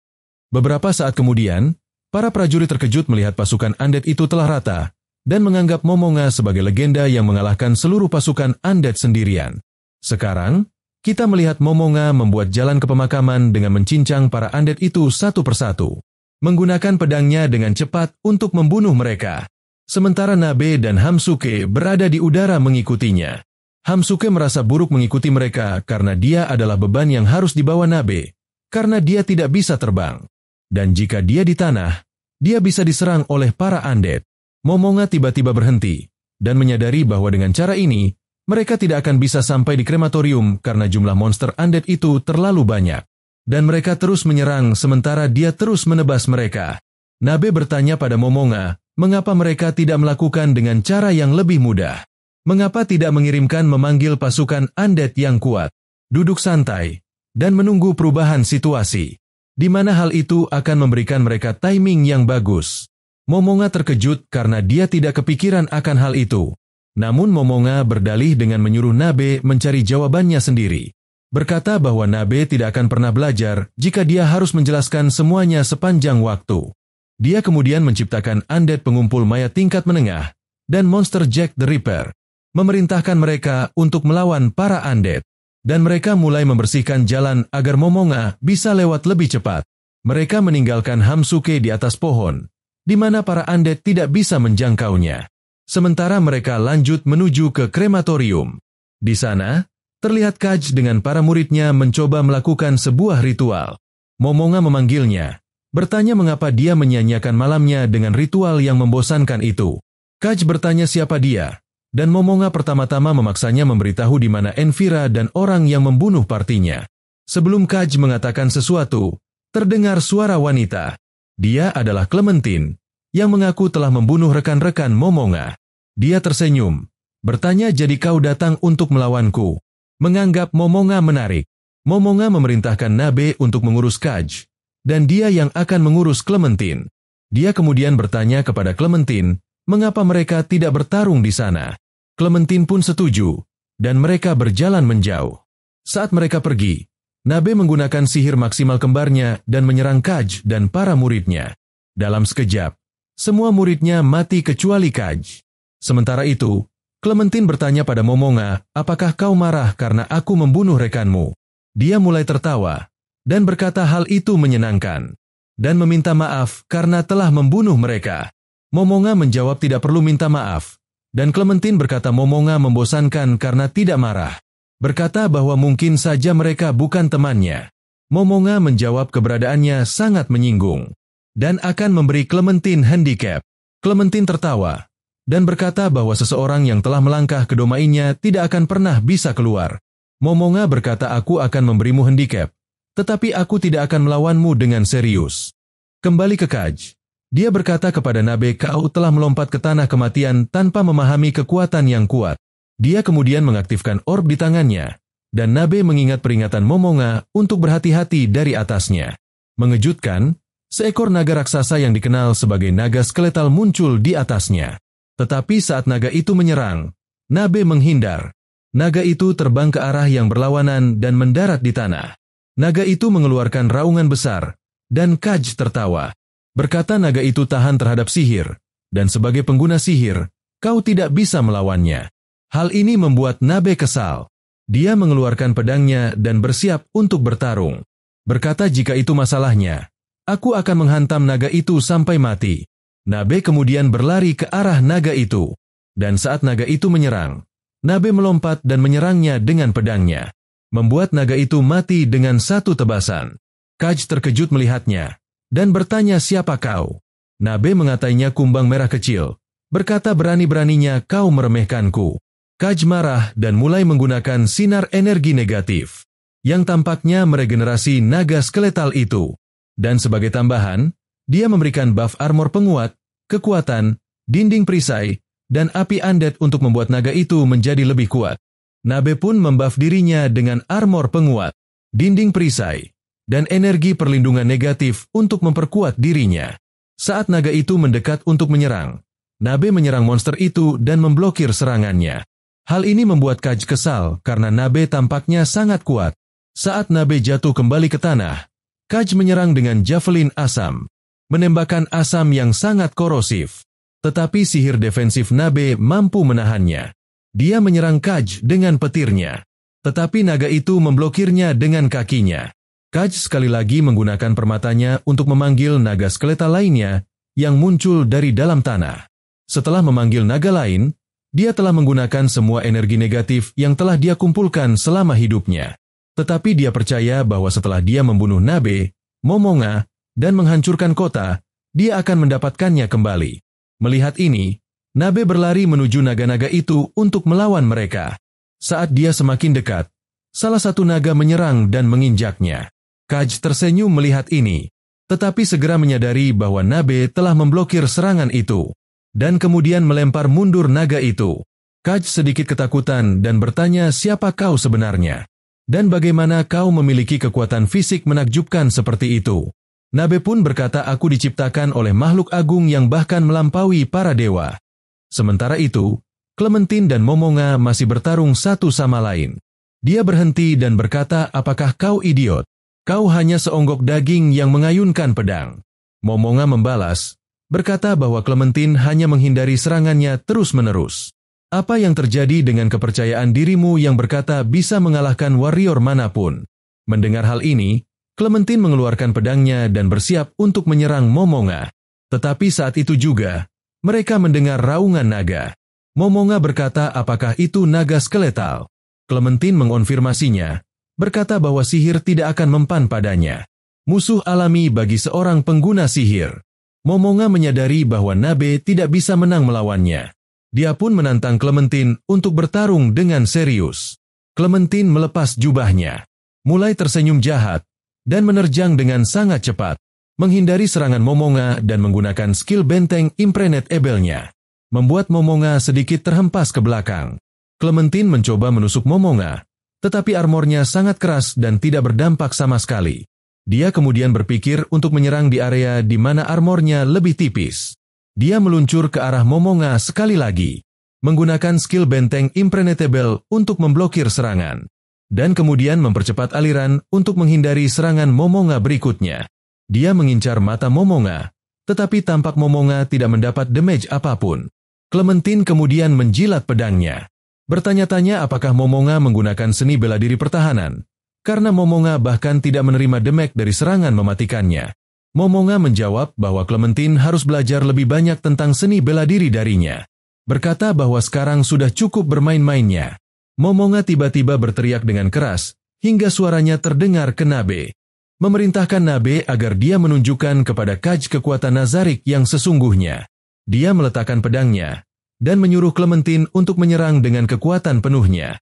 Beberapa saat kemudian, para prajurit terkejut melihat pasukan undead itu telah rata, dan menganggap Momonga sebagai legenda yang mengalahkan seluruh pasukan undead sendirian. Sekarang, kita melihat Momonga membuat jalan ke pemakaman dengan mencincang para undead itu satu persatu. Menggunakan pedangnya dengan cepat untuk membunuh mereka. Sementara Nabe dan Hamsuke berada di udara mengikutinya. Hamsuke merasa buruk mengikuti mereka karena dia adalah beban yang harus dibawa Nabe, karena dia tidak bisa terbang. Dan jika dia di tanah, dia bisa diserang oleh para undead. Momonga tiba-tiba berhenti, dan menyadari bahwa dengan cara ini, mereka tidak akan bisa sampai di krematorium karena jumlah monster undead itu terlalu banyak. Dan mereka terus menyerang sementara dia terus menebas mereka. Nabe bertanya pada Momonga, mengapa mereka tidak melakukan dengan cara yang lebih mudah? Mengapa tidak mengirimkan memanggil pasukan undead yang kuat, duduk santai, dan menunggu perubahan situasi, di mana hal itu akan memberikan mereka timing yang bagus? Momonga terkejut karena dia tidak kepikiran akan hal itu. Namun Momonga berdalih dengan menyuruh Nabe mencari jawabannya sendiri. Berkata bahwa Nabe tidak akan pernah belajar jika dia harus menjelaskan semuanya sepanjang waktu. Dia kemudian menciptakan undead pengumpul mayat tingkat menengah dan monster Jack the Ripper, memerintahkan mereka untuk melawan para undead. Dan mereka mulai membersihkan jalan agar Momonga bisa lewat lebih cepat. Mereka meninggalkan Hamsuke di atas pohon, di mana para undead tidak bisa menjangkaunya. Sementara mereka lanjut menuju ke krematorium. Di sana, terlihat Kaj dengan para muridnya mencoba melakukan sebuah ritual. Momonga memanggilnya, bertanya mengapa dia menyia-nyiakan malamnya dengan ritual yang membosankan itu. Kaj bertanya siapa dia, dan Momonga pertama-tama memaksanya memberitahu di mana Envira dan orang yang membunuh partinya. Sebelum Kaj mengatakan sesuatu, terdengar suara wanita. Dia adalah Clementine, yang mengaku telah membunuh rekan-rekan Momonga. Dia tersenyum, bertanya jadi kau datang untuk melawanku. Menganggap Momonga menarik. Momonga memerintahkan Nabe untuk mengurus Kaj, dan dia yang akan mengurus Clementine. Dia kemudian bertanya kepada Clementine, mengapa mereka tidak bertarung di sana. Clementine pun setuju, dan mereka berjalan menjauh. Saat mereka pergi, Nabe menggunakan sihir maksimal kembarnya dan menyerang Kaj dan para muridnya. Dalam sekejap, semua muridnya mati kecuali Kaj. Sementara itu, Clementine bertanya pada Momonga, apakah kau marah karena aku membunuh rekanmu? Dia mulai tertawa, dan berkata hal itu menyenangkan, dan meminta maaf karena telah membunuh mereka. Momonga menjawab tidak perlu minta maaf, dan Clementine berkata Momonga membosankan karena tidak marah. Berkata bahwa mungkin saja mereka bukan temannya. Momonga menjawab keberadaannya sangat menyinggung, dan akan memberi Clementine handicap. Clementine tertawa, dan berkata bahwa seseorang yang telah melangkah ke domainnya tidak akan pernah bisa keluar. Momonga berkata aku akan memberimu handicap, tetapi aku tidak akan melawanmu dengan serius. Kembali ke Kaj. Dia berkata kepada Nabe kau telah melompat ke tanah kematian tanpa memahami kekuatan yang kuat. Dia kemudian mengaktifkan orb di tangannya, dan Nabe mengingat peringatan Momonga untuk berhati-hati dari atasnya. Mengejutkan, seekor naga raksasa yang dikenal sebagai naga skeletal muncul di atasnya. Tetapi saat naga itu menyerang, Nabe menghindar. Naga itu terbang ke arah yang berlawanan dan mendarat di tanah. Naga itu mengeluarkan raungan besar, dan Kaj tertawa. Berkata naga itu tahan terhadap sihir, dan sebagai pengguna sihir, kau tidak bisa melawannya. Hal ini membuat Nabe kesal. Dia mengeluarkan pedangnya dan bersiap untuk bertarung. Berkata jika itu masalahnya, aku akan menghantam naga itu sampai mati. Nabe kemudian berlari ke arah naga itu. Dan saat naga itu menyerang, Nabe melompat dan menyerangnya dengan pedangnya, membuat naga itu mati dengan satu tebasan. Kaj terkejut melihatnya, dan bertanya siapa kau. Nabe mengatainya kumbang merah kecil, berkata berani-beraninya kau meremehkanku. Kaj marah dan mulai menggunakan sinar energi negatif, yang tampaknya meregenerasi naga skeletal itu. Dan sebagai tambahan, dia memberikan buff armor penguat, kekuatan, dinding perisai, dan api undead untuk membuat naga itu menjadi lebih kuat. Nabe pun membuff dirinya dengan armor penguat, dinding perisai, dan energi perlindungan negatif untuk memperkuat dirinya. Saat naga itu mendekat untuk menyerang, Nabe menyerang monster itu dan memblokir serangannya. Hal ini membuat Kaj kesal karena Nabe tampaknya sangat kuat. Saat Nabe jatuh kembali ke tanah, Kaj menyerang dengan javelin asam, menembakkan asam yang sangat korosif. Tetapi sihir defensif Nabe mampu menahannya. Dia menyerang Kaj dengan petirnya, tetapi naga itu memblokirnya dengan kakinya. Kaj sekali lagi menggunakan permatanya untuk memanggil naga skeletal lainnya yang muncul dari dalam tanah. Setelah memanggil naga lain, dia telah menggunakan semua energi negatif yang telah dia kumpulkan selama hidupnya. Tetapi dia percaya bahwa setelah dia membunuh Nabe, Momonga, dan menghancurkan kota, dia akan mendapatkannya kembali. Melihat ini, Nabe berlari menuju naga-naga itu untuk melawan mereka. Saat dia semakin dekat, salah satu naga menyerang dan menginjaknya. Kaj tersenyum melihat ini, tetapi segera menyadari bahwa Nabe telah memblokir serangan itu, dan kemudian melempar mundur naga itu. Kaj sedikit ketakutan dan bertanya siapa kau sebenarnya, dan bagaimana kau memiliki kekuatan fisik menakjubkan seperti itu. Nabe pun berkata aku diciptakan oleh makhluk agung yang bahkan melampaui para dewa. Sementara itu, Clementine dan Momonga masih bertarung satu sama lain. Dia berhenti dan berkata apakah kau idiot? Kau hanya seonggok daging yang mengayunkan pedang. Momonga membalas, berkata bahwa Clementine hanya menghindari serangannya terus-menerus. Apa yang terjadi dengan kepercayaan dirimu yang berkata bisa mengalahkan warrior manapun? Mendengar hal ini, Clementine mengeluarkan pedangnya dan bersiap untuk menyerang Momonga. Tetapi saat itu juga, mereka mendengar raungan naga. Momonga berkata apakah itu naga skeletal? Clementine mengonfirmasinya, berkata bahwa sihir tidak akan mempan padanya. Musuh alami bagi seorang pengguna sihir. Momonga menyadari bahwa Nabe tidak bisa menang melawannya. Dia pun menantang Clementine untuk bertarung dengan serius. Clementine melepas jubahnya, mulai tersenyum jahat, dan menerjang dengan sangat cepat, menghindari serangan Momonga dan menggunakan skill benteng Impregnate-able-nya, membuat Momonga sedikit terhempas ke belakang. Clementine mencoba menusuk Momonga, tetapi armornya sangat keras dan tidak berdampak sama sekali. Dia kemudian berpikir untuk menyerang di area di mana armornya lebih tipis. Dia meluncur ke arah Momonga sekali lagi, menggunakan skill benteng Impregnate-able untuk memblokir serangan, dan kemudian mempercepat aliran untuk menghindari serangan Momonga berikutnya. Dia mengincar mata Momonga, tetapi tampak Momonga tidak mendapat damage apapun. Clementine kemudian menjilat pedangnya, bertanya-tanya apakah Momonga menggunakan seni bela diri pertahanan, karena Momonga bahkan tidak menerima damage dari serangan mematikannya. Momonga menjawab bahwa Clementine harus belajar lebih banyak tentang seni bela diri darinya, berkata bahwa sekarang sudah cukup bermain-mainnya. Momonga tiba-tiba berteriak dengan keras, hingga suaranya terdengar ke Nabe, memerintahkan Nabe agar dia menunjukkan kepada Kaj kekuatan Nazarik yang sesungguhnya. Dia meletakkan pedangnya, dan menyuruh Clementine untuk menyerang dengan kekuatan penuhnya.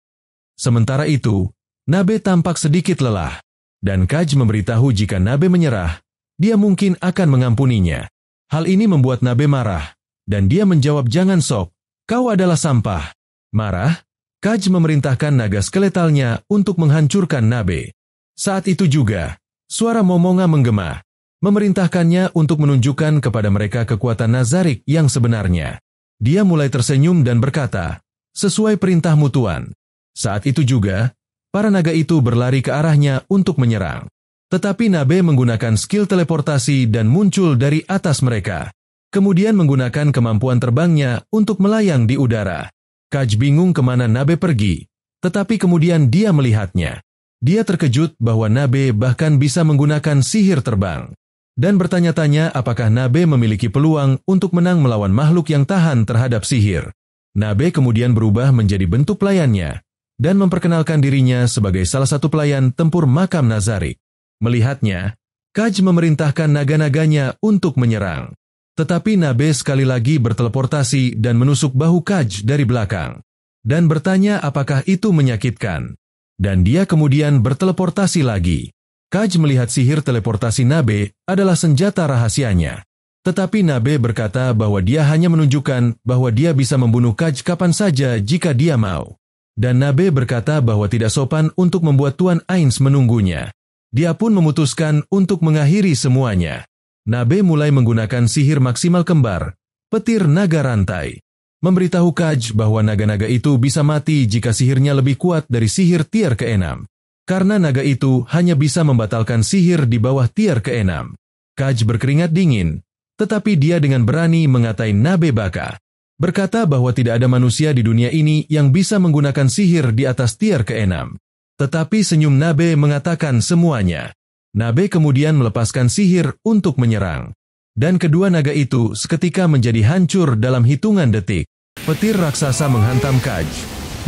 Sementara itu, Nabe tampak sedikit lelah, dan Kaj memberitahu jika Nabe menyerah, dia mungkin akan mengampuninya. Hal ini membuat Nabe marah, dan dia menjawab jangan sok, kau adalah sampah. Marah, Kaj memerintahkan naga skeletalnya untuk menghancurkan Nabe. Saat itu juga, suara Momonga menggema, memerintahkannya untuk menunjukkan kepada mereka kekuatan Nazarik yang sebenarnya. Dia mulai tersenyum dan berkata, sesuai perintahmu Tuan. Saat itu juga, para naga itu berlari ke arahnya untuk menyerang. Tetapi Nabe menggunakan skill teleportasi dan muncul dari atas mereka. Kemudian menggunakan kemampuan terbangnya untuk melayang di udara. Kaj bingung kemana Nabe pergi, tetapi kemudian dia melihatnya. Dia terkejut bahwa Nabe bahkan bisa menggunakan sihir terbang. Dan bertanya-tanya apakah Nabe memiliki peluang untuk menang melawan makhluk yang tahan terhadap sihir. Nabe kemudian berubah menjadi bentuk pelayannya, dan memperkenalkan dirinya sebagai salah satu pelayan tempur makam Nazarik. Melihatnya, Kaj memerintahkan naga-naganya untuk menyerang. Tetapi Nabe sekali lagi berteleportasi dan menusuk bahu Kaj dari belakang. Dan bertanya apakah itu menyakitkan. Dan dia kemudian berteleportasi lagi. Kaj melihat sihir teleportasi Nabe adalah senjata rahasianya. Tetapi Nabe berkata bahwa dia hanya menunjukkan bahwa dia bisa membunuh Kaj kapan saja jika dia mau. Dan Nabe berkata bahwa tidak sopan untuk membuat Tuan Ainz menunggunya. Dia pun memutuskan untuk mengakhiri semuanya. Nabe mulai menggunakan sihir maksimal kembar, petir naga rantai. Memberitahu Kaj bahwa naga-naga itu bisa mati jika sihirnya lebih kuat dari sihir tier ke-6. Karena naga itu hanya bisa membatalkan sihir di bawah tier ke-6. Kaj berkeringat dingin, tetapi dia dengan berani mengatai Nabe baka. Berkata bahwa tidak ada manusia di dunia ini yang bisa menggunakan sihir di atas tier ke-6. Tetapi senyum Nabe mengatakan semuanya. Nabe kemudian melepaskan sihir untuk menyerang. Dan kedua naga itu seketika menjadi hancur dalam hitungan detik. Petir raksasa menghantam Kaj,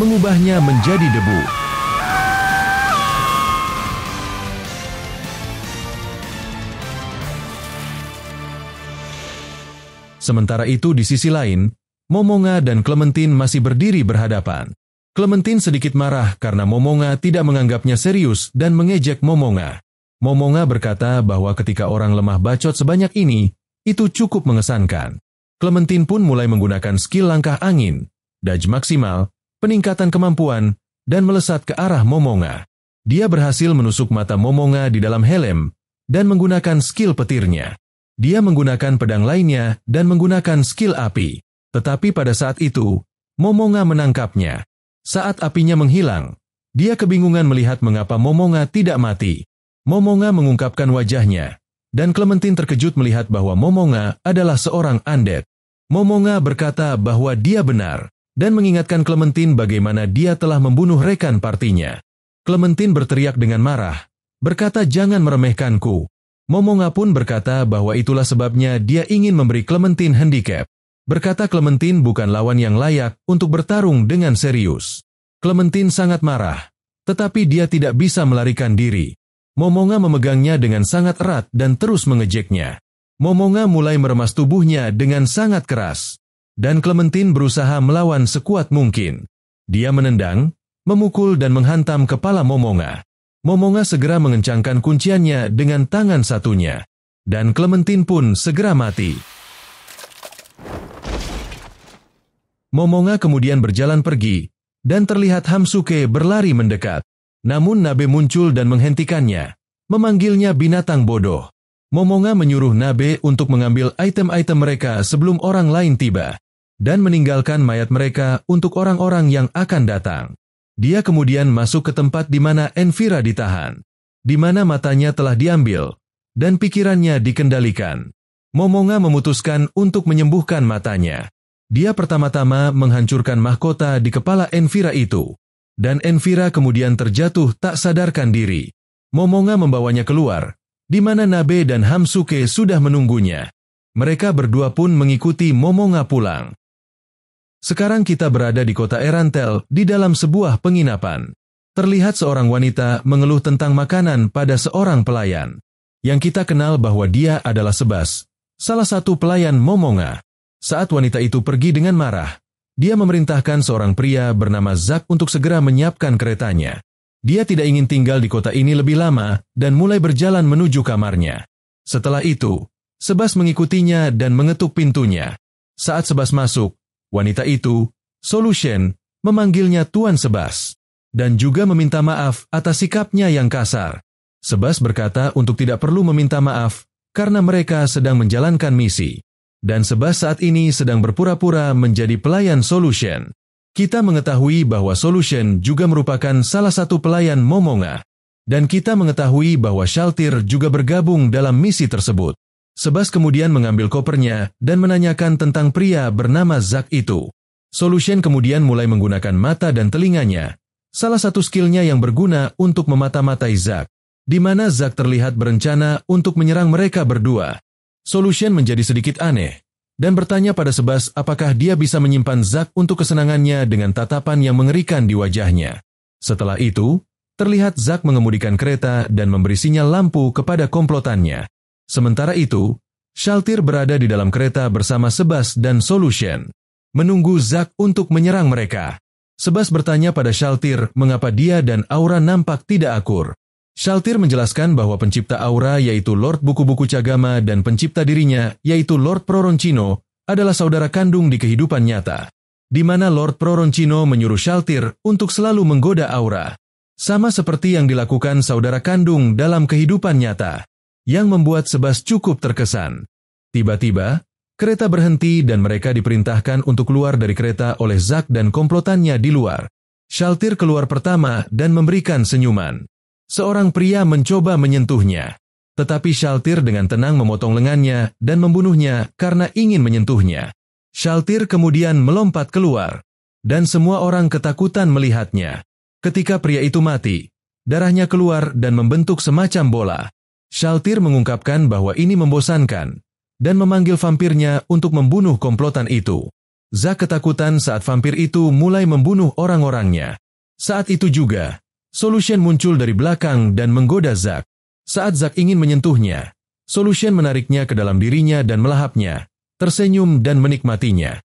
mengubahnya menjadi debu. Sementara itu di sisi lain, Momonga dan Clementine masih berdiri berhadapan. Clementine sedikit marah karena Momonga tidak menganggapnya serius dan mengejek Momonga. Momonga berkata bahwa ketika orang lemah bacot sebanyak ini, itu cukup mengesankan. Clementine pun mulai menggunakan skill langkah angin, dodge maksimal, peningkatan kemampuan, dan melesat ke arah Momonga. Dia berhasil menusuk mata Momonga di dalam helm dan menggunakan skill petirnya. Dia menggunakan pedang lainnya dan menggunakan skill api. Tetapi pada saat itu, Momonga menangkapnya. Saat apinya menghilang, dia kebingungan melihat mengapa Momonga tidak mati. Momonga mengungkapkan wajahnya, dan Clementine terkejut melihat bahwa Momonga adalah seorang undead. Momonga berkata bahwa dia benar, dan mengingatkan Clementine bagaimana dia telah membunuh rekan partinya. Clementine berteriak dengan marah, berkata jangan meremehkanku. Momonga pun berkata bahwa itulah sebabnya dia ingin memberi Clementine handicap. Berkata Clementine bukan lawan yang layak untuk bertarung dengan serius. Clementine sangat marah, tetapi dia tidak bisa melarikan diri. Momonga memegangnya dengan sangat erat dan terus mengejeknya. Momonga mulai meremas tubuhnya dengan sangat keras. Dan Clementine berusaha melawan sekuat mungkin. Dia menendang, memukul dan menghantam kepala Momonga. Momonga segera mengencangkan kunciannya dengan tangan satunya. Dan Clementine pun segera mati. Momonga kemudian berjalan pergi, dan terlihat Hamsuke berlari mendekat. Namun Nabe muncul dan menghentikannya, memanggilnya binatang bodoh. Momonga menyuruh Nabe untuk mengambil item-item mereka sebelum orang lain tiba, dan meninggalkan mayat mereka untuk orang-orang yang akan datang. Dia kemudian masuk ke tempat di mana Envira ditahan, di mana matanya telah diambil, dan pikirannya dikendalikan. Momonga memutuskan untuk menyembuhkan matanya. Dia pertama-tama menghancurkan mahkota di kepala Envira itu, dan Envira kemudian terjatuh tak sadarkan diri. Momonga membawanya keluar, di mana Nabe dan Hamsuke sudah menunggunya. Mereka berdua pun mengikuti Momonga pulang. Sekarang kita berada di kota Erantel di dalam sebuah penginapan. Terlihat seorang wanita mengeluh tentang makanan pada seorang pelayan. Yang kita kenal bahwa dia adalah Sebas, salah satu pelayan Momonga. Saat wanita itu pergi dengan marah, dia memerintahkan seorang pria bernama Zak untuk segera menyiapkan keretanya. Dia tidak ingin tinggal di kota ini lebih lama dan mulai berjalan menuju kamarnya. Setelah itu, Sebas mengikutinya dan mengetuk pintunya. Saat Sebas masuk, wanita itu, Solution, memanggilnya Tuan Sebas, dan juga meminta maaf atas sikapnya yang kasar. Sebas berkata untuk tidak perlu meminta maaf, karena mereka sedang menjalankan misi. Dan Sebas saat ini sedang berpura-pura menjadi pelayan Solution. Kita mengetahui bahwa Solution juga merupakan salah satu pelayan Momonga. Dan kita mengetahui bahwa Shaltir juga bergabung dalam misi tersebut. Sebas kemudian mengambil kopernya dan menanyakan tentang pria bernama Zack itu. Solution kemudian mulai menggunakan mata dan telinganya, salah satu skillnya yang berguna untuk memata-matai Zack, di mana Zack terlihat berencana untuk menyerang mereka berdua. Solution menjadi sedikit aneh, dan bertanya pada Sebas apakah dia bisa menyimpan Zack untuk kesenangannya dengan tatapan yang mengerikan di wajahnya. Setelah itu, terlihat Zack mengemudikan kereta dan memberi sinyal lampu kepada komplotannya. Sementara itu, Shaltir berada di dalam kereta bersama Sebas dan Solution, menunggu Zack untuk menyerang mereka. Sebas bertanya pada Shaltir mengapa dia dan Aura nampak tidak akur. Shaltir menjelaskan bahwa pencipta Aura yaitu Lord Buku-Buku Cagama dan pencipta dirinya yaitu Lord Proroncino adalah saudara kandung di kehidupan nyata, di mana Lord Proroncino menyuruh Shaltir untuk selalu menggoda Aura, sama seperti yang dilakukan saudara kandung dalam kehidupan nyata, yang membuat Sebas cukup terkesan. Tiba-tiba, kereta berhenti dan mereka diperintahkan untuk keluar dari kereta oleh Zack dan komplotannya di luar. Shaltir keluar pertama dan memberikan senyuman. Seorang pria mencoba menyentuhnya, tetapi Shaltir dengan tenang memotong lengannya dan membunuhnya karena ingin menyentuhnya. Shaltir kemudian melompat keluar, dan semua orang ketakutan melihatnya. Ketika pria itu mati, darahnya keluar dan membentuk semacam bola. Shaltir mengungkapkan bahwa ini membosankan, dan memanggil vampirnya untuk membunuh komplotan itu. Zack ketakutan saat vampir itu mulai membunuh orang-orangnya. Saat itu juga, Solution muncul dari belakang dan menggoda Zack. Saat Zack ingin menyentuhnya, Solution menariknya ke dalam dirinya dan melahapnya, tersenyum dan menikmatinya.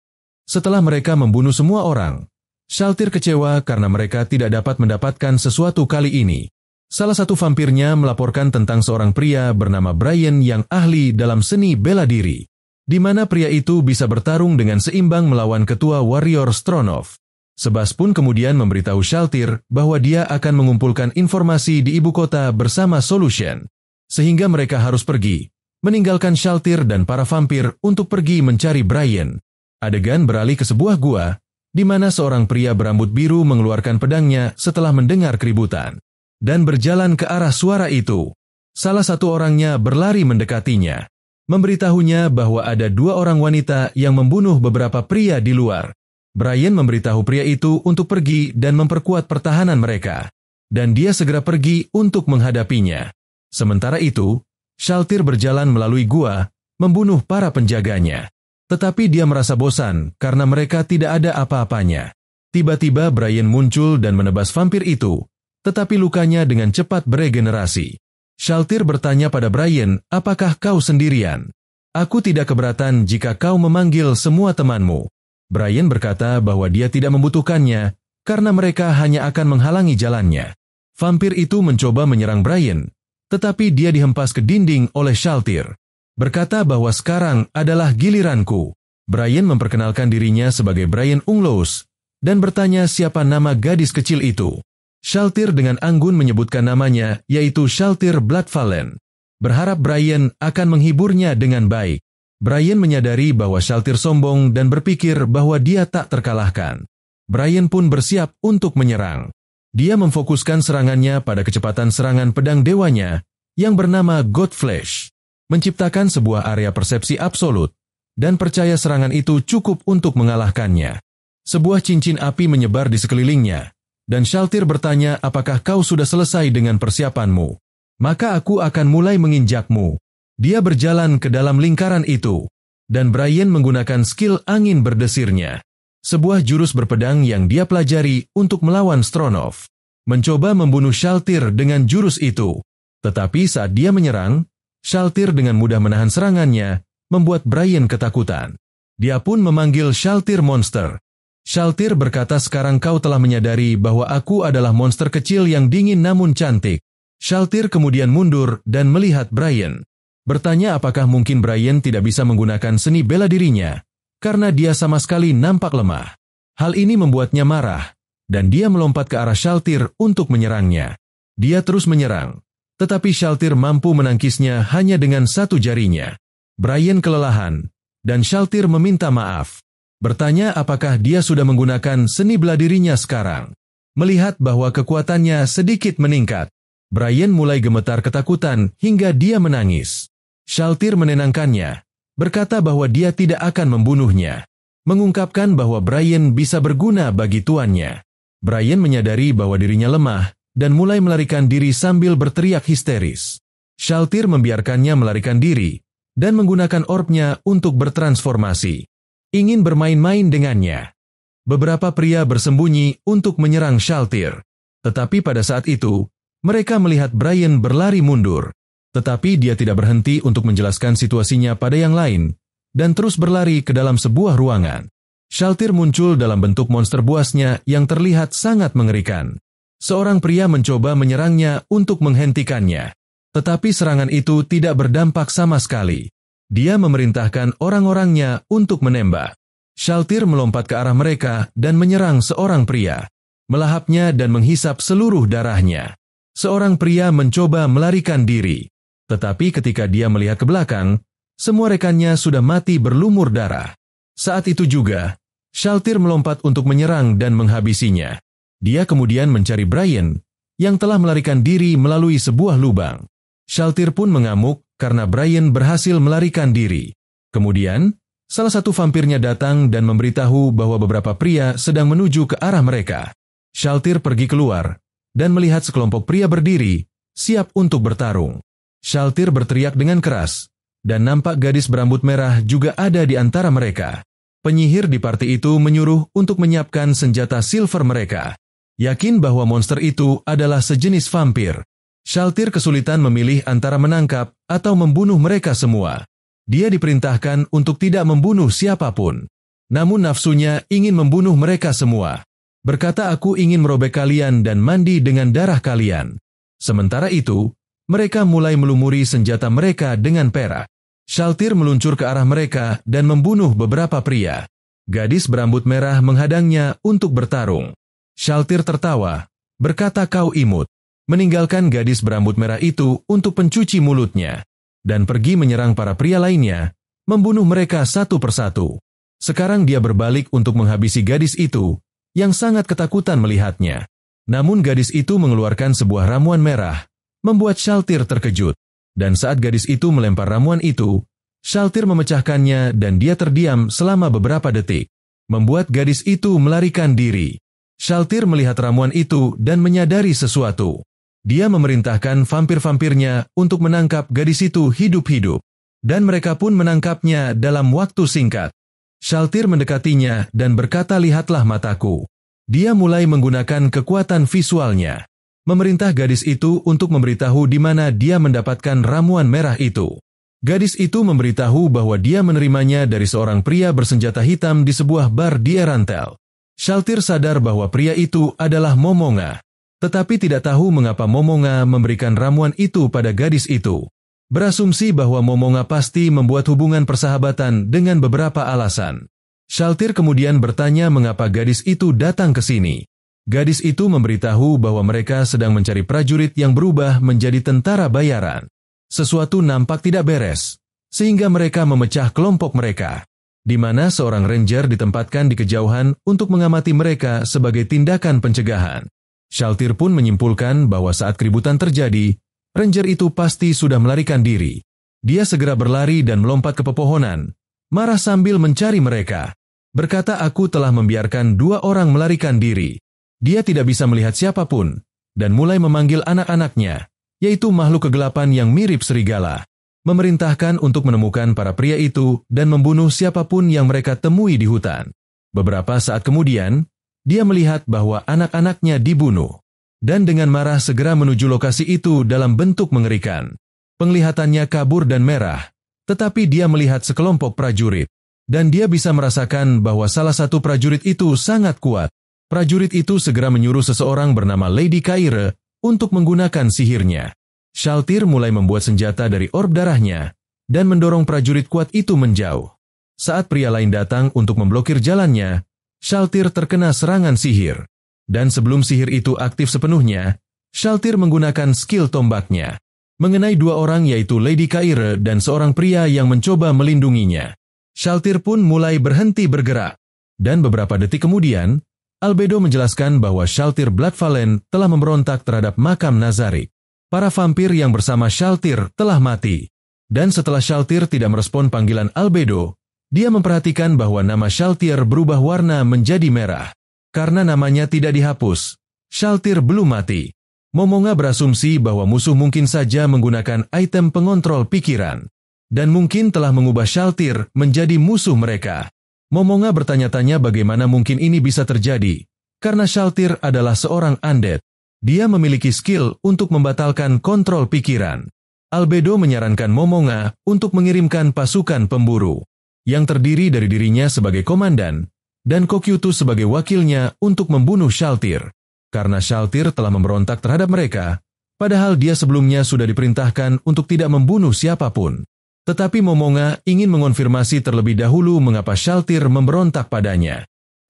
Setelah mereka membunuh semua orang, Shaltir kecewa karena mereka tidak dapat mendapatkan sesuatu kali ini. Salah satu vampirnya melaporkan tentang seorang pria bernama Brian yang ahli dalam seni bela diri, di mana pria itu bisa bertarung dengan seimbang melawan ketua warrior Stronov. Sebas pun kemudian memberitahu Shaltir bahwa dia akan mengumpulkan informasi di ibu kota bersama Solution, sehingga mereka harus pergi, meninggalkan Shaltir dan para vampir untuk pergi mencari Brian. Adegan beralih ke sebuah gua, di mana seorang pria berambut biru mengeluarkan pedangnya setelah mendengar keributan, dan berjalan ke arah suara itu. Salah satu orangnya berlari mendekatinya, memberitahunya bahwa ada dua orang wanita yang membunuh beberapa pria di luar. Brian memberitahu pria itu untuk pergi dan memperkuat pertahanan mereka, dan dia segera pergi untuk menghadapinya. Sementara itu, Shaltir berjalan melalui gua, membunuh para penjaganya. Tetapi dia merasa bosan karena mereka tidak ada apa-apanya. Tiba-tiba Brian muncul dan menebas vampir itu, tetapi lukanya dengan cepat beregenerasi. Shaltir bertanya pada Brian, apakah kau sendirian? Aku tidak keberatan jika kau memanggil semua temanmu. Brian berkata bahwa dia tidak membutuhkannya, karena mereka hanya akan menghalangi jalannya. Vampir itu mencoba menyerang Brian, tetapi dia dihempas ke dinding oleh Shaltir. Berkata bahwa sekarang adalah giliranku. Brian memperkenalkan dirinya sebagai Brian Unglos, dan bertanya siapa nama gadis kecil itu. Shaltir dengan anggun menyebutkan namanya, yaitu Shaltir Bloodfallen, berharap Brian akan menghiburnya dengan baik. Brian menyadari bahwa Shaltir sombong dan berpikir bahwa dia tak terkalahkan. Brian pun bersiap untuk menyerang. Dia memfokuskan serangannya pada kecepatan serangan pedang dewanya yang bernama Godflesh, menciptakan sebuah area persepsi absolut, dan percaya serangan itu cukup untuk mengalahkannya. Sebuah cincin api menyebar di sekelilingnya, dan Shaltir bertanya apakah kau sudah selesai dengan persiapanmu. Maka aku akan mulai menginjakmu. Dia berjalan ke dalam lingkaran itu, dan Brian menggunakan skill angin berdesirnya, sebuah jurus berpedang yang dia pelajari untuk melawan Stronov, mencoba membunuh Shaltir dengan jurus itu. Tetapi saat dia menyerang, Shaltir dengan mudah menahan serangannya, membuat Brian ketakutan. Dia pun memanggil Shaltir monster. Shaltir berkata sekarang kau telah menyadari bahwa aku adalah monster kecil yang dingin namun cantik. Shaltir kemudian mundur dan melihat Brian. Bertanya apakah mungkin Brian tidak bisa menggunakan seni bela dirinya, karena dia sama sekali nampak lemah. Hal ini membuatnya marah, dan dia melompat ke arah Shaltir untuk menyerangnya. Dia terus menyerang, tetapi Shaltir mampu menangkisnya hanya dengan satu jarinya. Brian kelelahan, dan Shaltir meminta maaf. Bertanya apakah dia sudah menggunakan seni bela dirinya sekarang. Melihat bahwa kekuatannya sedikit meningkat, Brian mulai gemetar ketakutan hingga dia menangis. Shaltir menenangkannya, berkata bahwa dia tidak akan membunuhnya, mengungkapkan bahwa Brian bisa berguna bagi tuannya. Brian menyadari bahwa dirinya lemah dan mulai melarikan diri sambil berteriak histeris. Shaltir membiarkannya melarikan diri dan menggunakan orbnya untuk bertransformasi, ingin bermain-main dengannya. Beberapa pria bersembunyi untuk menyerang Shaltir, tetapi pada saat itu, mereka melihat Brian berlari mundur. Tetapi dia tidak berhenti untuk menjelaskan situasinya pada yang lain, dan terus berlari ke dalam sebuah ruangan. Shaltir muncul dalam bentuk monster buasnya yang terlihat sangat mengerikan. Seorang pria mencoba menyerangnya untuk menghentikannya, tetapi serangan itu tidak berdampak sama sekali. Dia memerintahkan orang-orangnya untuk menembak. Shaltir melompat ke arah mereka dan menyerang seorang pria, melahapnya dan menghisap seluruh darahnya. Seorang pria mencoba melarikan diri, tetapi ketika dia melihat ke belakang, semua rekannya sudah mati berlumur darah. Saat itu juga, Shaltir melompat untuk menyerang dan menghabisinya. Dia kemudian mencari Brian, yang telah melarikan diri melalui sebuah lubang. Shaltir pun mengamuk karena Brian berhasil melarikan diri. Kemudian, salah satu vampirnya datang dan memberitahu bahwa beberapa pria sedang menuju ke arah mereka. Shaltir pergi keluar dan melihat sekelompok pria berdiri, siap untuk bertarung. Shaltir berteriak dengan keras, dan nampak gadis berambut merah juga ada di antara mereka. Penyihir di party itu menyuruh untuk menyiapkan senjata silver mereka, yakin bahwa monster itu adalah sejenis vampir. Shaltir kesulitan memilih antara menangkap atau membunuh mereka semua. Dia diperintahkan untuk tidak membunuh siapapun, namun nafsunya ingin membunuh mereka semua. Berkata, "Aku ingin merobek kalian dan mandi dengan darah kalian." Sementara itu, mereka mulai melumuri senjata mereka dengan perak. Shaltir meluncur ke arah mereka dan membunuh beberapa pria. Gadis berambut merah menghadangnya untuk bertarung. Shaltir tertawa, berkata, "Kau imut." Meninggalkan gadis berambut merah itu untuk pencuci mulutnya, dan pergi menyerang para pria lainnya, membunuh mereka satu persatu. Sekarang dia berbalik untuk menghabisi gadis itu, yang sangat ketakutan melihatnya. Namun gadis itu mengeluarkan sebuah ramuan merah, membuat Shaltir terkejut. Dan saat gadis itu melempar ramuan itu, Shaltir memecahkannya dan dia terdiam selama beberapa detik, membuat gadis itu melarikan diri. Shaltir melihat ramuan itu dan menyadari sesuatu. Dia memerintahkan vampir-vampirnya untuk menangkap gadis itu hidup-hidup, dan mereka pun menangkapnya dalam waktu singkat. Shaltir mendekatinya dan berkata, "Lihatlah mataku." Dia mulai menggunakan kekuatan visualnya, memerintah gadis itu untuk memberitahu di mana dia mendapatkan ramuan merah itu. Gadis itu memberitahu bahwa dia menerimanya dari seorang pria bersenjata hitam di sebuah bar di Erantel. Shaltir sadar bahwa pria itu adalah Momonga, tetapi tidak tahu mengapa Momonga memberikan ramuan itu pada gadis itu. Berasumsi bahwa Momonga pasti membuat hubungan persahabatan dengan beberapa alasan. Shaltir kemudian bertanya mengapa gadis itu datang ke sini. Gadis itu memberitahu bahwa mereka sedang mencari prajurit yang berubah menjadi tentara bayaran. Sesuatu nampak tidak beres, sehingga mereka memecah kelompok mereka, di mana seorang ranger ditempatkan di kejauhan untuk mengamati mereka sebagai tindakan pencegahan. Shaltir pun menyimpulkan bahwa saat keributan terjadi, ranger itu pasti sudah melarikan diri. Dia segera berlari dan melompat ke pepohonan, marah sambil mencari mereka. Berkata, "Aku telah membiarkan 2 orang melarikan diri." Dia tidak bisa melihat siapapun, dan mulai memanggil anak-anaknya, yaitu makhluk kegelapan yang mirip serigala, memerintahkan untuk menemukan para pria itu dan membunuh siapapun yang mereka temui di hutan. Beberapa saat kemudian, dia melihat bahwa anak-anaknya dibunuh, dan dengan marah segera menuju lokasi itu dalam bentuk mengerikan. Penglihatannya kabur dan merah, tetapi dia melihat sekelompok prajurit, dan dia bisa merasakan bahwa salah satu prajurit itu sangat kuat. Prajurit itu segera menyuruh seseorang bernama Lady Kaire untuk menggunakan sihirnya. Shaltir mulai membuat senjata dari orb darahnya dan mendorong prajurit kuat itu menjauh. Saat pria lain datang untuk memblokir jalannya, Shaltir terkena serangan sihir. Dan sebelum sihir itu aktif sepenuhnya, Shaltir menggunakan skill tombaknya, mengenai 2 orang yaitu Lady Kaire dan seorang pria yang mencoba melindunginya. Shaltir pun mulai berhenti bergerak, dan beberapa detik kemudian, Albedo menjelaskan bahwa Shaltir Bloodvalen telah memberontak terhadap makam Nazarik. Para vampir yang bersama Shaltir telah mati. Dan setelah Shaltir tidak merespon panggilan Albedo, dia memperhatikan bahwa nama Shaltir berubah warna menjadi merah. Karena namanya tidak dihapus, Shaltir belum mati. Momonga berasumsi bahwa musuh mungkin saja menggunakan item pengontrol pikiran. Dan mungkin telah mengubah Shaltir menjadi musuh mereka. Momonga bertanya-tanya bagaimana mungkin ini bisa terjadi. Karena Shaltir adalah seorang undead. Dia memiliki skill untuk membatalkan kontrol pikiran. Albedo menyarankan Momonga untuk mengirimkan pasukan pemburu, yang terdiri dari dirinya sebagai komandan, dan Kokyuto sebagai wakilnya untuk membunuh Shaltir. Karena Shaltir telah memberontak terhadap mereka, padahal dia sebelumnya sudah diperintahkan untuk tidak membunuh siapapun. Tetapi Momonga ingin mengonfirmasi terlebih dahulu mengapa Shaltir memberontak padanya.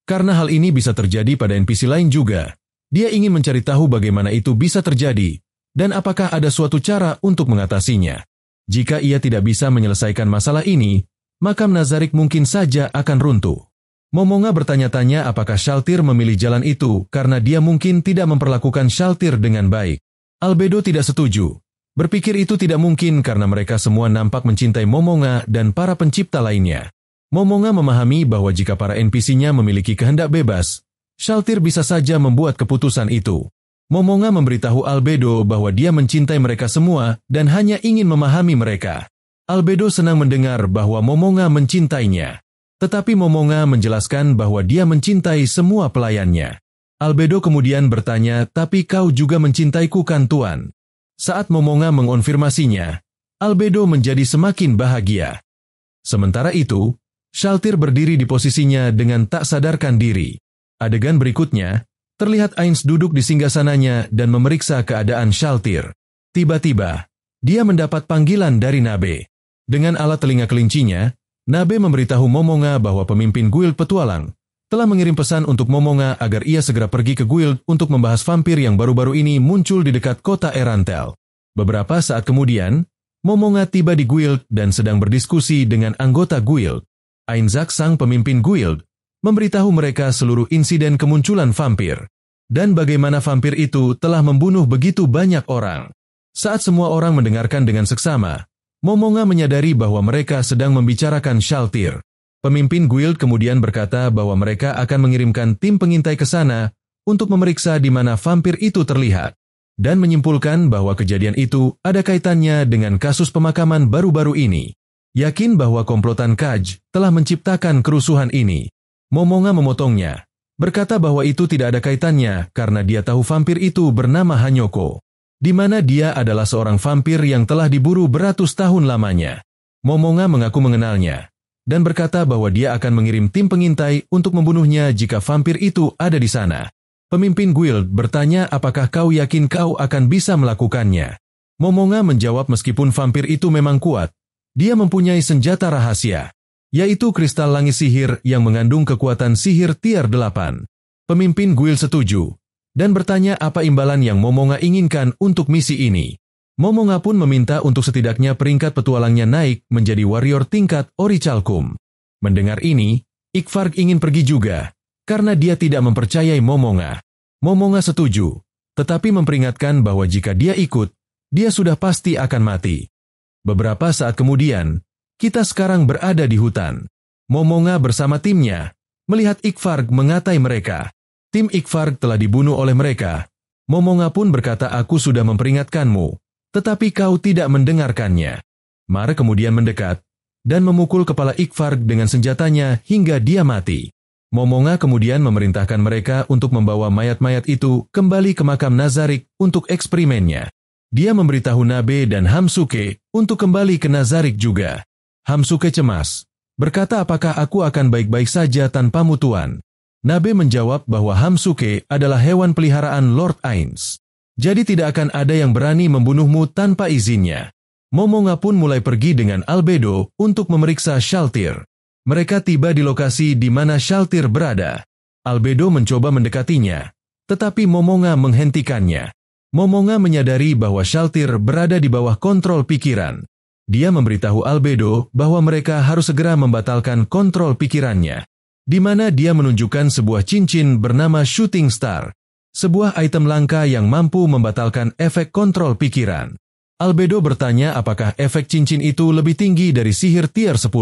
Karena hal ini bisa terjadi pada NPC lain juga. Dia ingin mencari tahu bagaimana itu bisa terjadi, dan apakah ada suatu cara untuk mengatasinya. Jika ia tidak bisa menyelesaikan masalah ini, makam Nazarik mungkin saja akan runtuh. Momonga bertanya-tanya apakah Shaltir memilih jalan itu karena dia mungkin tidak memperlakukan Shaltir dengan baik. Albedo tidak setuju. Berpikir itu tidak mungkin karena mereka semua nampak mencintai Momonga dan para pencipta lainnya. Momonga memahami bahwa jika para NPC-nya memiliki kehendak bebas, Shaltir bisa saja membuat keputusan itu. Momonga memberitahu Albedo bahwa dia mencintai mereka semua dan hanya ingin memahami mereka. Albedo senang mendengar bahwa Momonga mencintainya. Tetapi Momonga menjelaskan bahwa dia mencintai semua pelayannya. Albedo kemudian bertanya, "Tapi kau juga mencintaiku kan Tuan?" Saat Momonga mengonfirmasinya, Albedo menjadi semakin bahagia. Sementara itu, Shaltir berdiri di posisinya dengan tak sadarkan diri. Adegan berikutnya, terlihat Ainz duduk di singgasananya dan memeriksa keadaan Shaltir. Tiba-tiba, dia mendapat panggilan dari Nabe. Dengan alat telinga kelincinya, Nabe memberitahu Momonga bahwa pemimpin guild petualang telah mengirim pesan untuk Momonga agar ia segera pergi ke guild untuk membahas vampir yang baru-baru ini muncul di dekat kota Erantel. Beberapa saat kemudian, Momonga tiba di guild dan sedang berdiskusi dengan anggota guild. Ainzak, sang pemimpin guild, memberitahu mereka seluruh insiden kemunculan vampir, dan bagaimana vampir itu telah membunuh begitu banyak orang. Saat semua orang mendengarkan dengan seksama, Momonga menyadari bahwa mereka sedang membicarakan Shaltir. Pemimpin guild kemudian berkata bahwa mereka akan mengirimkan tim pengintai ke sana untuk memeriksa di mana vampir itu terlihat, dan menyimpulkan bahwa kejadian itu ada kaitannya dengan kasus pemakaman baru-baru ini. Yakin bahwa komplotan Kaj telah menciptakan kerusuhan ini, Momonga memotongnya, berkata bahwa itu tidak ada kaitannya karena dia tahu vampir itu bernama Hanyoko, di mana dia adalah seorang vampir yang telah diburu beratus tahun lamanya. Momonga mengaku mengenalnya, dan berkata bahwa dia akan mengirim tim pengintai untuk membunuhnya jika vampir itu ada di sana. Pemimpin guild bertanya apakah kau yakin kau akan bisa melakukannya. Momonga menjawab meskipun vampir itu memang kuat, dia mempunyai senjata rahasia, yaitu kristal langit sihir yang mengandung kekuatan sihir tier 8. Pemimpin guild setuju, dan bertanya apa imbalan yang Momonga inginkan untuk misi ini. Momonga pun meminta untuk setidaknya peringkat petualangnya naik menjadi warrior tingkat Orichalcum. Mendengar ini, Ikvarg ingin pergi juga, karena dia tidak mempercayai Momonga. Momonga setuju, tetapi memperingatkan bahwa jika dia ikut, dia sudah pasti akan mati. Beberapa saat kemudian, kita sekarang berada di hutan. Momonga bersama timnya melihat Ikvarg mengatai mereka. Tim Ikvarg telah dibunuh oleh mereka. Momonga pun berkata, "Aku sudah memperingatkanmu, tetapi kau tidak mendengarkannya." Mare kemudian mendekat dan memukul kepala Ikvarg dengan senjatanya hingga dia mati. Momonga kemudian memerintahkan mereka untuk membawa mayat-mayat itu kembali ke makam Nazarik untuk eksperimennya. Dia memberitahu Nabe dan Hamsuke untuk kembali ke Nazarik juga. Hamsuke cemas, berkata, "Apakah aku akan baik-baik saja tanpamu Tuan?" Nabe menjawab bahwa Hamsuke adalah hewan peliharaan Lord Ainz. Jadi tidak akan ada yang berani membunuhmu tanpa izinnya. Momonga pun mulai pergi dengan Albedo untuk memeriksa Shaltir. Mereka tiba di lokasi di mana Shaltir berada. Albedo mencoba mendekatinya, tetapi Momonga menghentikannya. Momonga menyadari bahwa Shaltir berada di bawah kontrol pikiran. Dia memberitahu Albedo bahwa mereka harus segera membatalkan kontrol pikirannya, di mana dia menunjukkan sebuah cincin bernama Shooting Star. sebuah item langka yang mampu membatalkan efek kontrol pikiran. Albedo bertanya apakah efek cincin itu lebih tinggi dari sihir tier 10.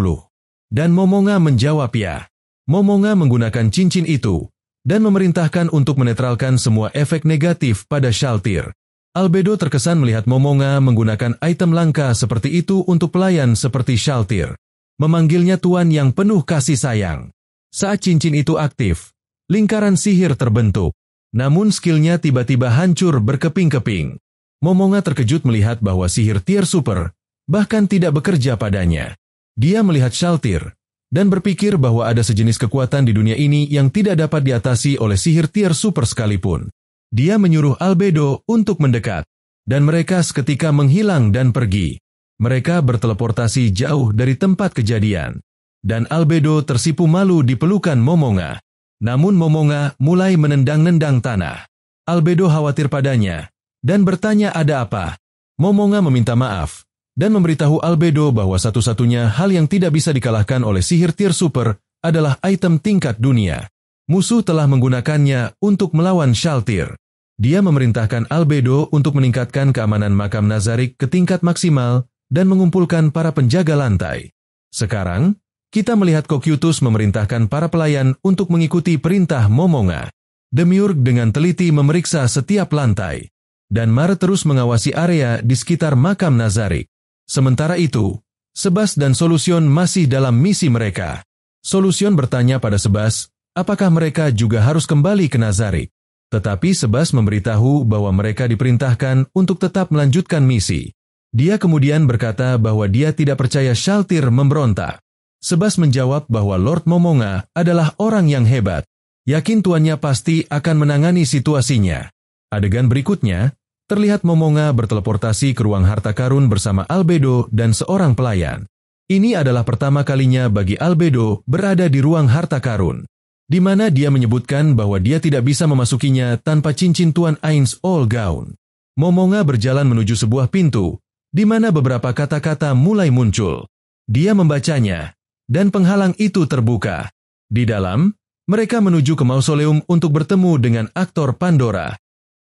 Dan Momonga menjawab ya. Momonga menggunakan cincin itu dan memerintahkan untuk menetralkan semua efek negatif pada Shaltir. Albedo terkesan melihat Momonga menggunakan item langka seperti itu untuk pelayan seperti Shaltir. Memanggilnya tuan yang penuh kasih sayang. Saat cincin itu aktif, lingkaran sihir terbentuk. Namun skillnya tiba-tiba hancur berkeping-keping. Momonga terkejut melihat bahwa sihir tier super bahkan tidak bekerja padanya. Dia melihat Shaltir dan berpikir bahwa ada sejenis kekuatan di dunia ini yang tidak dapat diatasi oleh sihir tier super sekalipun. Dia menyuruh Albedo untuk mendekat, dan mereka seketika menghilang dan pergi. Mereka berteleportasi jauh dari tempat kejadian, dan Albedo tersipu malu di pelukan Momonga. Namun Momonga mulai menendang-nendang tanah. Albedo khawatir padanya, dan bertanya ada apa. Momonga meminta maaf, dan memberitahu Albedo bahwa satu-satunya hal yang tidak bisa dikalahkan oleh sihir tier super adalah item tingkat dunia. Musuh telah menggunakannya untuk melawan Shaltir. Dia memerintahkan Albedo untuk meningkatkan keamanan makam Nazarik ke tingkat maksimal dan mengumpulkan para penjaga lantai. Sekarang, kita melihat Cocytus memerintahkan para pelayan untuk mengikuti perintah Momonga. Demiurge dengan teliti memeriksa setiap lantai, dan Mare terus mengawasi area di sekitar makam Nazarik. Sementara itu, Sebas dan Solution masih dalam misi mereka. Solution bertanya pada Sebas, apakah mereka juga harus kembali ke Nazarik. Tetapi Sebas memberitahu bahwa mereka diperintahkan untuk tetap melanjutkan misi. Dia kemudian berkata bahwa dia tidak percaya Shaltir memberontak. Sebas menjawab bahwa Lord Momonga adalah orang yang hebat. Yakin tuannya pasti akan menangani situasinya. Adegan berikutnya, terlihat Momonga berteleportasi ke ruang harta karun bersama Albedo dan seorang pelayan. Ini adalah pertama kalinya bagi Albedo berada di ruang harta karun, di mana dia menyebutkan bahwa dia tidak bisa memasukinya tanpa cincin Tuan Ainz All Gown. Momonga berjalan menuju sebuah pintu, di mana beberapa kata-kata mulai muncul. Dia membacanya, dan penghalang itu terbuka. Di dalam, mereka menuju ke mausoleum untuk bertemu dengan aktor Pandora,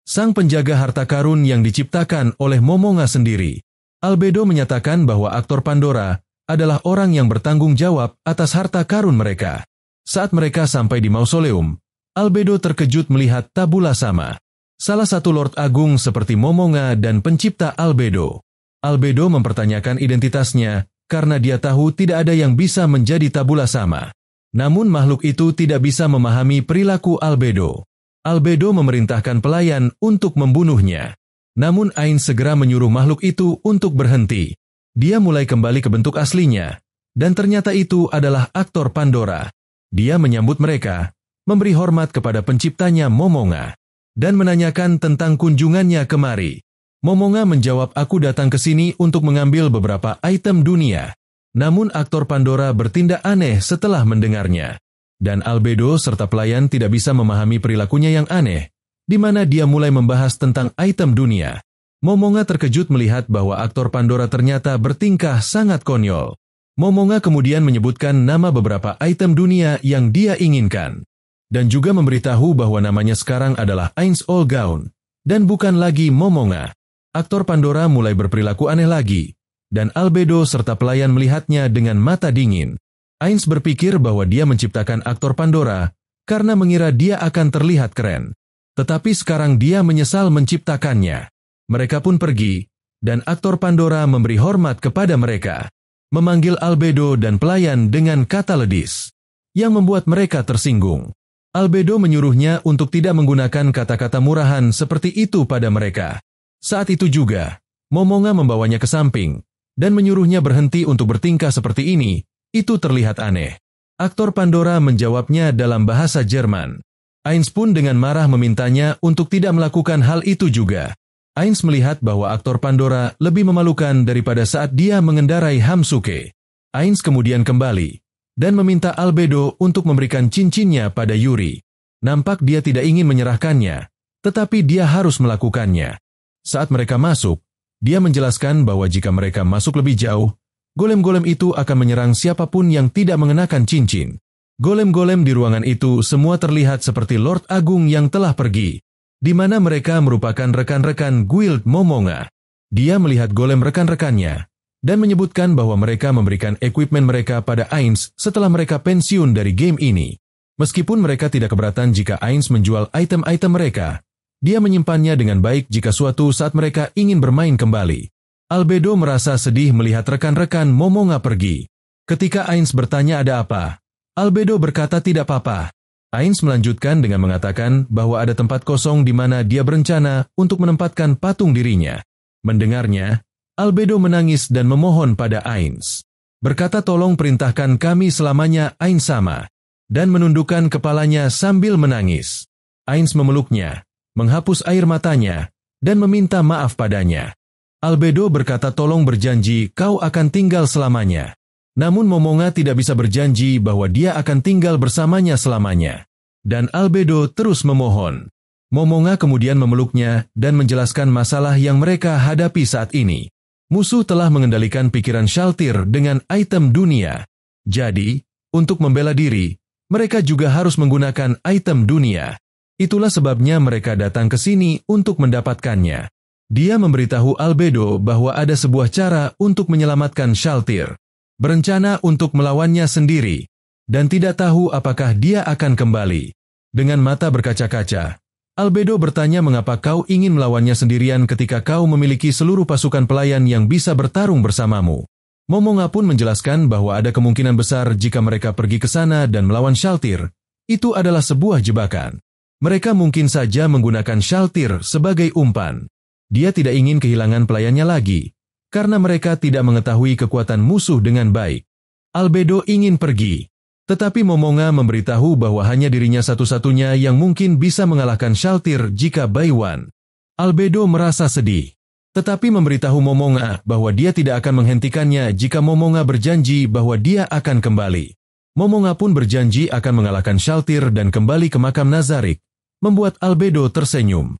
sang penjaga harta karun yang diciptakan oleh Momonga sendiri. Albedo menyatakan bahwa aktor Pandora adalah orang yang bertanggung jawab atas harta karun mereka. Saat mereka sampai di mausoleum, Albedo terkejut melihat tabula sama. Salah satu Lord Agung seperti Momonga dan pencipta Albedo. Albedo mempertanyakan identitasnya karena dia tahu tidak ada yang bisa menjadi tabula sama. Namun makhluk itu tidak bisa memahami perilaku Albedo. Albedo memerintahkan pelayan untuk membunuhnya. Namun Ainz segera menyuruh makhluk itu untuk berhenti. Dia mulai kembali ke bentuk aslinya, dan ternyata itu adalah aktor Pandora. Dia menyambut mereka, memberi hormat kepada penciptanya Momonga, dan menanyakan tentang kunjungannya kemari. Momonga menjawab, aku datang ke sini untuk mengambil beberapa item dunia. Namun aktor Pandora bertindak aneh setelah mendengarnya. Dan Albedo serta pelayan tidak bisa memahami perilakunya yang aneh, di mana dia mulai membahas tentang item dunia. Momonga terkejut melihat bahwa aktor Pandora ternyata bertingkah sangat konyol. Momonga kemudian menyebutkan nama beberapa item dunia yang dia inginkan, dan juga memberitahu bahwa namanya sekarang adalah Ainz All Gown, dan bukan lagi Momonga. Aktor Pandora mulai berperilaku aneh lagi, dan Albedo serta pelayan melihatnya dengan mata dingin. Ainz berpikir bahwa dia menciptakan aktor Pandora karena mengira dia akan terlihat keren. Tetapi sekarang dia menyesal menciptakannya. Mereka pun pergi, dan aktor Pandora memberi hormat kepada mereka, memanggil Albedo dan pelayan dengan kata ledis, yang membuat mereka tersinggung. Albedo menyuruhnya untuk tidak menggunakan kata-kata murahan seperti itu pada mereka. Saat itu juga, Momonga membawanya ke samping, dan menyuruhnya berhenti untuk bertingkah seperti ini. Itu terlihat aneh. Aktor Pandora menjawabnya dalam bahasa Jerman. Ainz pun dengan marah memintanya untuk tidak melakukan hal itu juga. Ainz melihat bahwa aktor Pandora lebih memalukan daripada saat dia mengendarai Hamsuke. Ainz kemudian kembali, dan meminta Albedo untuk memberikan cincinnya pada Yuri. Nampak dia tidak ingin menyerahkannya, tetapi dia harus melakukannya. Saat mereka masuk, dia menjelaskan bahwa jika mereka masuk lebih jauh, golem-golem itu akan menyerang siapapun yang tidak mengenakan cincin. Golem-golem di ruangan itu semua terlihat seperti Lord Agung yang telah pergi. di mana mereka merupakan rekan-rekan guild Momonga. Dia melihat golem rekan-rekannya, dan menyebutkan bahwa mereka memberikan equipment mereka pada Ainz setelah mereka pensiun dari game ini. Meskipun mereka tidak keberatan jika Ainz menjual item-item mereka, dia menyimpannya dengan baik jika suatu saat mereka ingin bermain kembali. Albedo merasa sedih melihat rekan-rekan Momonga pergi. Ketika Ainz bertanya ada apa, Albedo berkata tidak apa-apa. Ainz melanjutkan dengan mengatakan bahwa ada tempat kosong di mana dia berencana untuk menempatkan patung dirinya. Mendengarnya, Albedo menangis dan memohon pada Ainz. Berkata tolong perintahkan kami selamanya Ainz sama, dan menundukkan kepalanya sambil menangis. Ainz memeluknya, menghapus air matanya, dan meminta maaf padanya. Albedo berkata tolong berjanji kau akan tinggal selamanya. Namun Momonga tidak bisa berjanji bahwa dia akan tinggal bersamanya selamanya. Dan Albedo terus memohon. Momonga kemudian memeluknya dan menjelaskan masalah yang mereka hadapi saat ini. Musuh telah mengendalikan pikiran Shaltir dengan item dunia. Jadi, untuk membela diri, mereka juga harus menggunakan item dunia. Itulah sebabnya mereka datang ke sini untuk mendapatkannya. Dia memberitahu Albedo bahwa ada sebuah cara untuk menyelamatkan Shaltir. Berencana untuk melawannya sendiri, dan tidak tahu apakah dia akan kembali. Dengan mata berkaca-kaca, Albedo bertanya mengapa kau ingin melawannya sendirian ketika kau memiliki seluruh pasukan pelayan yang bisa bertarung bersamamu. Momonga pun menjelaskan bahwa ada kemungkinan besar jika mereka pergi ke sana dan melawan Shaltir, itu adalah sebuah jebakan. Mereka mungkin saja menggunakan Shaltir sebagai umpan. Dia tidak ingin kehilangan pelayannya lagi, karena mereka tidak mengetahui kekuatan musuh dengan baik. Albedo ingin pergi. Tetapi Momonga memberitahu bahwa hanya dirinya satu-satunya yang mungkin bisa mengalahkan Shaltir jika Baiwan. Albedo merasa sedih, tetapi memberitahu Momonga bahwa dia tidak akan menghentikannya jika Momonga berjanji bahwa dia akan kembali. Momonga pun berjanji akan mengalahkan Shaltir dan kembali ke makam Nazarik, membuat Albedo tersenyum.